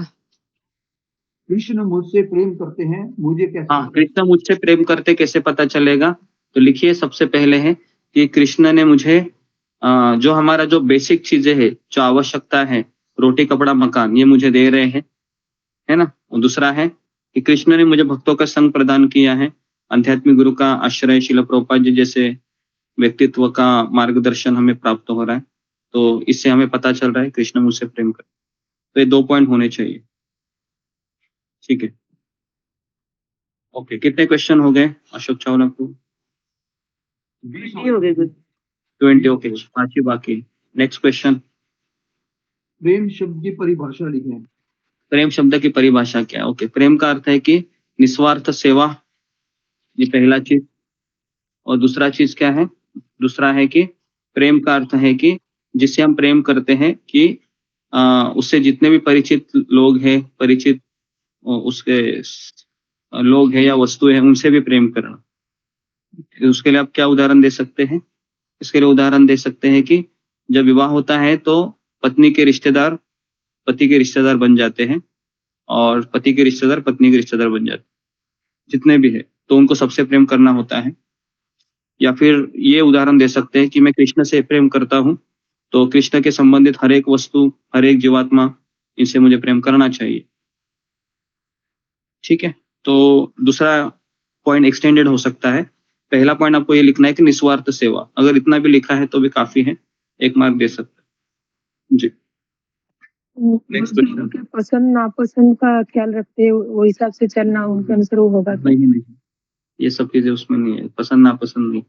कृष्ण मुझसे प्रेम करते हैं, मुझे कैसे? हाँ, कृष्ण मुझसे प्रेम करते कैसे पता चलेगा? तो लिखिए, सबसे पहले है कि कृष्ण ने मुझे जो हमारा जो बेसिक चीजें है, जो आवश्यकता है, रोटी कपड़ा मकान, ये मुझे दे रहे हैं, है ना? और दूसरा है कि कृष्ण ने मुझे भक्तों का संग प्रदान किया है, आध्यात्मिक गुरु का आश्रय, श्रील प्रभुपाद जी जैसे व्यक्तित्व का मार्गदर्शन हमें प्राप्त हो रहा है, तो इससे हमें पता चल रहा है कृष्ण मुझसे प्रेम कर। तो ये 2 पॉइंट होने चाहिए, ठीक है। ओके, कितने क्वेश्चन हो गए अशोक चावला को? 20 हो गए गुरुजी। 20, ओके, 5 ही बाकी। Next question. प्रेम शब्द की परिभाषा लिखें। प्रेम शब्द की परिभाषा क्या है? ओके, प्रेम का अर्थ है कि निस्वार्थ सेवा, ये पहला चीज। और दूसरा चीज क्या है? दूसरा है कि प्रेम का अर्थ है कि जिससे हम प्रेम करते हैं कि उससे जितने भी परिचित लोग हैं, परिचित उसके लोग हैं या वस्तु है, उनसे भी प्रेम करना। उसके लिए आप क्या उदाहरण दे सकते हैं? इसके लिए उदाहरण दे सकते हैं कि जब विवाह होता है तो पत्नी के रिश्तेदार पति के रिश्तेदार बन जाते हैं और पति के रिश्तेदार पत्नी के रिश्तेदार बन जाते हैं, जितने भी है, तो उनको सबसे प्रेम करना होता है। या फिर ये उदाहरण दे सकते हैं कि मैं कृष्ण से प्रेम करता हूँ, तो कृष्ण के संबंधित हर एक वस्तु, हर एक जीवात्मा, इनसे मुझे प्रेम करना चाहिए, ठीक है। तो दूसरा पॉइंट एक्सटेंडेड हो सकता है। पहला पॉइंट आपको ये लिखना है कि निस्वार्थ सेवा, अगर इतना भी लिखा है तो भी काफी है, 1 मार्क दे सकते हैं जी। Next question. उनके पसंद नापसंद का ख्याल रखते हैं, वो हिसाब से चलना, उनके अनुसार वो होगा क्या? नहीं, ये सब चीजें उसमें नहीं है, पसंद नापसंद नहीं,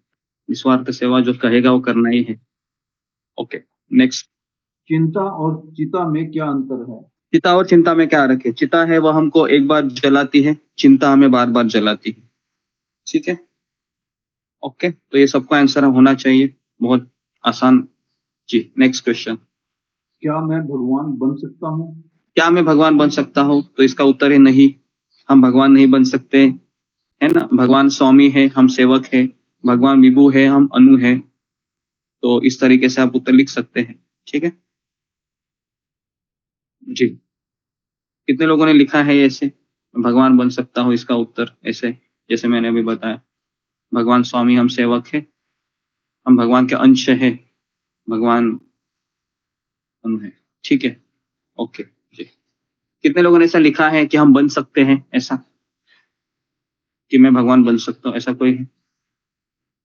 निस्वार्थ सेवा जो कहेगा वो करना ही है। Okay, next. चिंता और चिता में क्या अंतर है? चिता और चिंता में क्या रखे? चिता है वह हमको एक बार जलाती है, चिंता हमें बार बार जलाती है, ठीक है। ओके, तो ये सबका आंसर होना चाहिए, बहुत आसान जी। Next question. क्या मैं भगवान बन सकता हूँ? क्या मैं भगवान बन सकता हूँ? तो इसका उत्तर है नहीं, हम भगवान नहीं बन सकते, है ना। भगवान स्वामी है, हम सेवक है। भगवान विभु है, हम अनु है। तो इस तरीके से आप उत्तर लिख सकते हैं, ठीक है जी। कितने लोगों ने लिखा है ऐसे, भगवान बन सकता हूँ, इसका उत्तर ऐसे जैसे मैंने अभी बताया, भगवान स्वामी, हम सेवक है, हम भगवान के अंश है, भगवान अनु है, ठीक है। ओके जी। कितने लोगों ने ऐसा लिखा है कि हम बन सकते हैं, ऐसा कि मैं भगवान बन सकता हूँ, ऐसा कोई है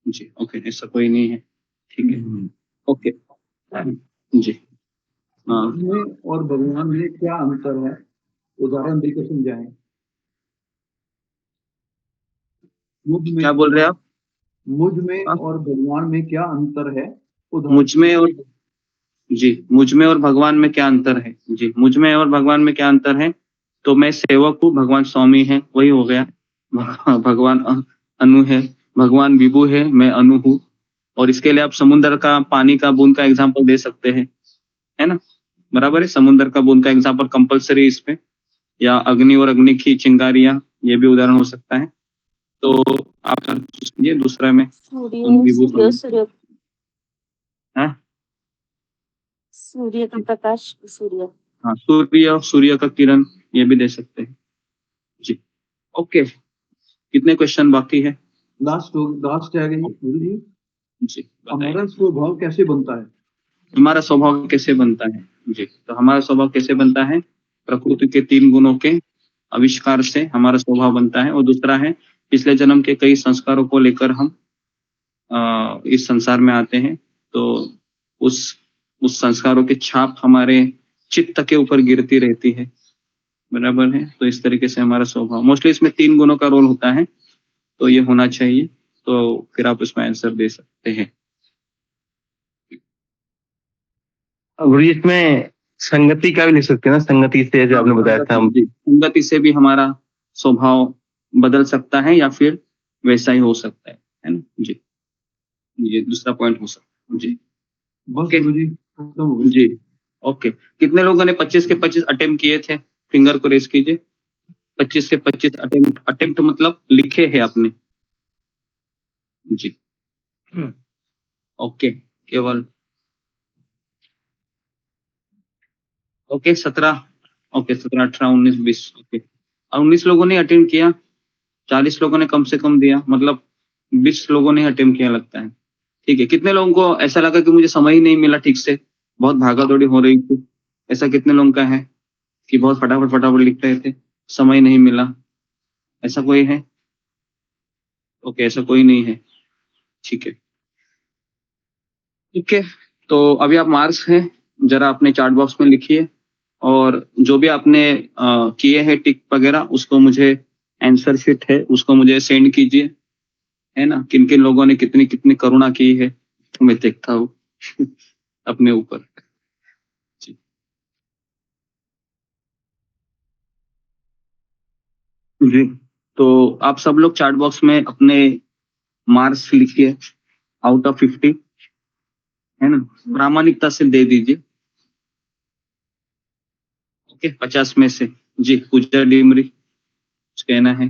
जी? ओके, ऐसा कोई नहीं है, ठीक है। ओके जी। हाँ, में और भगवान में क्या अंतर है? उदाहरण देकर समझाएं। मुझ में, क्या बोल रहे हैं आप? मुझ में और भगवान में क्या अंतर है? मुझ में और जी, मुझ में और भगवान में क्या अंतर है जी? मुझ में और भगवान में क्या अंतर है? तो मैं सेवक हूँ, भगवान स्वामी है, वही हो गया। भगवान अनु है, भगवान विभु है, मैं अनु हूँ। और इसके लिए आप समुद्र का पानी का बूंद का एग्जाम्पल दे सकते हैं, है ना, बराबर है। समुद्र का बूंद का एग्जाम्पल कंपलसरी इस पे, या अग्नि और अग्नि की चिंगारियां, ये भी उदाहरण हो सकता है। तो आप ये दूसरा में सूर्य का प्रकाश, सूर्य, हाँ, सूर्य का किरण, ये भी दे सकते हैं जी। ओके, कितने क्वेश्चन बाकी है? लास्ट है जी। हमारा स्वभाव कैसे बनता है? हमारा स्वभाव कैसे बनता है जी? तो हमारा स्वभाव कैसे बनता है? प्रकृति के 3 गुणों के आविष्कार से हमारा स्वभाव बनता है। और दूसरा है पिछले जन्म के कई संस्कारों को लेकर हम इस संसार में आते हैं, तो उस संस्कारों की छाप हमारे चित्त के ऊपर गिरती रहती है, बराबर है। तो इस तरीके से हमारा स्वभाव, मोस्टली इसमें 3 गुणों का रोल होता है, तो ये होना चाहिए, तो फिर आप इसमें आंसर दे सकते हैं। इसमें संगति का भी लिख सकते हैं ना, संगति से जो आपने बताया था। संगति से भी हमारा स्वभाव बदल सकता है या फिर वैसा ही हो सकता है ना जी। ये दूसरा पॉइंट हो सकता है जी। जी ओके, कितने लोगों ने 25 के 25 अटेम्प्ट किए थे? फिंगर को रेस कीजिए। 25 के 25 अटेम्प्ट मतलब लिखे हैं आपने जी। ओके, केवल ओके 17, ओके 17, 18, 19, 20, ओके। 19 लोगों ने अटेम्प्ट किया, 40 लोगों ने कम से कम दिया, मतलब 20 लोगों ने अटेम्प्ट किया लगता है, ठीक है। कितने लोगों को ऐसा लगा कि मुझे समय ही नहीं मिला ठीक से, बहुत भागा दौड़ी हो रही थी? ऐसा कितने लोगों का है कि बहुत फटाफट लिख रहे थे? समय नहीं मिला, ऐसा कोई है? ओके, ऐसा कोई नहीं है, ठीक है। ठीक है, तो अभी आप मार्क्स हैं जरा अपने चार्ट बॉक्स में लिखिए, और जो भी आपने किए हैं टिक वगैरह उसको मुझे, आंसर शीट है उसको मुझे सेंड कीजिए, है ना। किन किन लोगों ने कितनी कितनी करुणा की है तो मैं देखता हूँ अपने ऊपर। जी जी, तो आप सब लोग चार्ट बॉक्स में अपने मार्क्स लिखिए आउट ऑफ 50, है ना, प्रामाणिकता से दे दीजिए। ओके, 50 में से। जी, पूजा डिमरी, कुछ कहना है?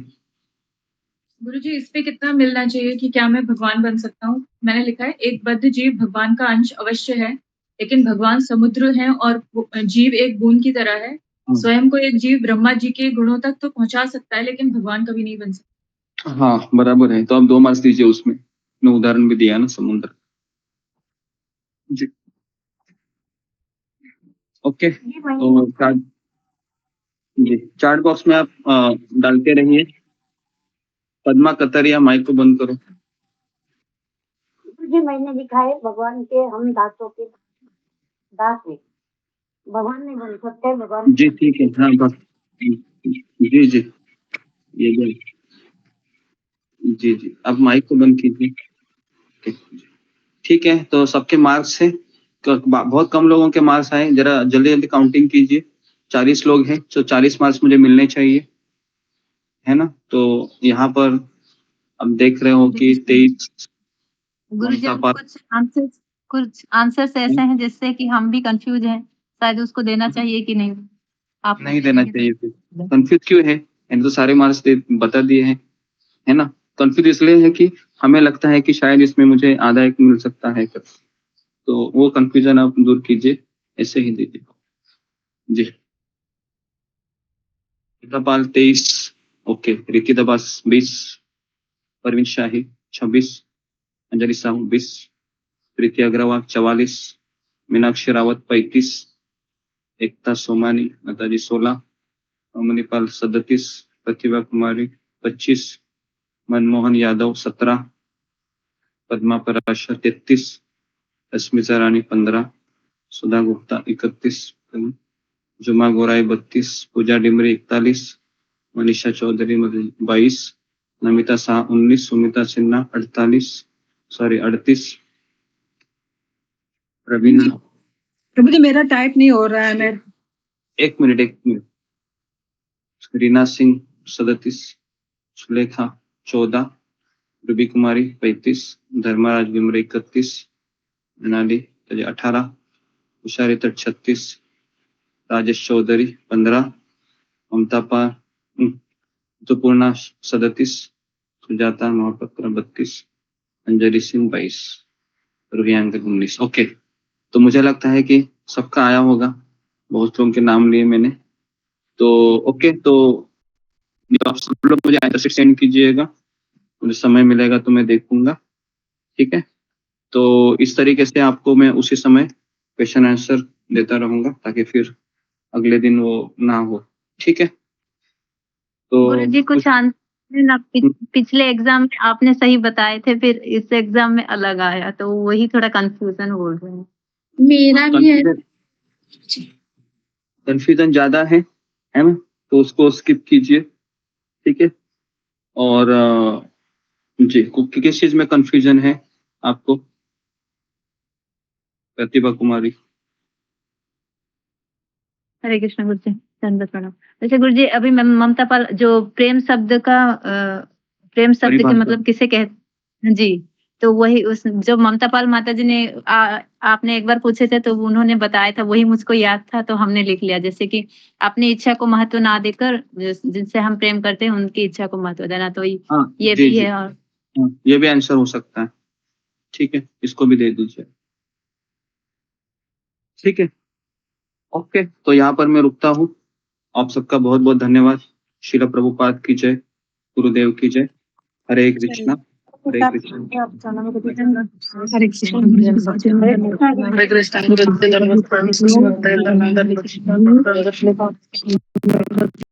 गुरुजी, इस पे कितना मिलना चाहिए कि क्या मैं भगवान बन सकता हूँ? मैंने लिखा है, एक बद्ध जीव भगवान का अंश अवश्य है, लेकिन भगवान समुद्र है और जीव एक बूंद की तरह है। स्वयं को एक जीव ब्रह्मा जी के गुणों तक तो पहुंचा सकता है, लेकिन भगवान कभी नहीं बन सकता। हाँ, बराबर है। तो आप 2 मार्क्स दीजिए उसमें, मैं उदाहरण भी दिया ना समुद्र। जी, ओके, तो चार्ट बॉक्स में आप डालते रहिए। पद्मा कतरिया, माइक को बंद करो। जी मैंने लिखा है भगवान के हम दासों के दास है, भगवान नहीं बन सकते, भगवान जी ठीक है, हाँ बस। जी जी, ये भी। जी जी, अब माइक को बंद कीजिए। ठीक है, तो सबके मार्क्स हैं, बहुत कम लोगों के मार्क्स आए, जरा जल्दी जल्दी काउंटिंग कीजिए। 40 लोग हैं, तो 40 मार्क्स मुझे मिलने चाहिए, है ना। तो यहाँ पर अब देख रहे हो कि 23 गुरुजी, कुछ आंसर्स ऐसे हैं जिससे कि हम भी कंफ्यूज हैं, शायद उसको देना चाहिए कि नहीं? आप नहीं देना चाहिए। कंफ्यूज क्यों है? मैंने तो सारे मार्क्स बता दिए हैं, है ना। कंफ्यूज इसलिए है कि हमें लगता है कि शायद इसमें मुझे आधा एक मिल सकता है, तो वो कंफ्यूजन आप दूर कीजिए, ऐसे ही दीजिए। जी, पाल 23, ओके। रिकी दबास 20, परवीन शाही 26, अंजलि साहू 20, प्रीति अग्रवाल 44, मीनाक्षी रावत 35, एकता सोमानी नेताजी 16, मणिपाल 37, प्रतिभा कुमारी 25, मनमोहन यादव 17, पद्मा पराशर 33, अस्मिता रानी 15, सुधा गुप्ता 31, जुमा गोराई 32, पूजा डिमरी 41, मनीषा चौधरी 22, नमिता शाह 19, सुमिता सिन्हा 38, रवीना। प्रभु जी मेरा टाइप नहीं हो रहा है। मैं एक मिनट। रीना सिंह 37, सुलेखा 14, रूबी कुमारी 35, धर्मराज बिमरे 31, मनाली 18, उषारी 36, राजेश चौधरी 15, ममता पाल ऋतुपूर्णा 37, सुजाता महापत्र 32, अंजलि सिंह 22, रुहियांक 19। ओके, तो मुझे लगता है कि सबका आया होगा, बहुत लोगों के नाम लिए मैंने। तो ओके, तो आप सब लोग मुझे आंसर सेंड कीजिएगा, मुझे समय मिलेगा तो मैं देखूंगा, ठीक है। तो इस तरीके से आपको मैं उसी समय क्वेश्चन आंसर देता रहूंगा, ताकि फिर अगले दिन वो ना हो, ठीक है। तो गुरुजी, कुछ आंसर ना पिछले एग्जाम में आपने सही बताए थे, फिर इस एग्जाम में अलग आया, तो वही थोड़ा कंफ्यूजन बोल रहे हैं। मेरा भी है। कंफ्यूजन ज्यादा है ना, तो उसको स्किप कीजिए, ठीक है। और जी, किस चीज में कंफ्यूजन है आपको? प्रतिभा कुमारी। हरे कृष्ण गुरुजी, धन्यवाद प्रणाम। वैसे गुरुजी, अभी ममता पाल जो प्रेम शब्द के मतलब किसे कहते जी, तो वही उस जो ममता पाल माता जी ने आपने एक बार पूछे थे तो उन्होंने बताया था, वही मुझको याद था, तो हमने लिख लिया। जैसे कि अपनी इच्छा को महत्व ना देकर जिनसे हम प्रेम करते हैं उनकी इच्छा को महत्व देना, तो ये भी है। और ये भी आंसर हो सकता है, ठीक है, इसको भी दे दीजिए, ठीक है। ओके, तो यहाँ पर मैं रुकता हूँ। आप सबका बहुत बहुत धन्यवाद। श्रील प्रभुपाद की जय, गुरुदेव की जय। हरे कृष्णा, हरे कृष्णा, हरे कृष्ण।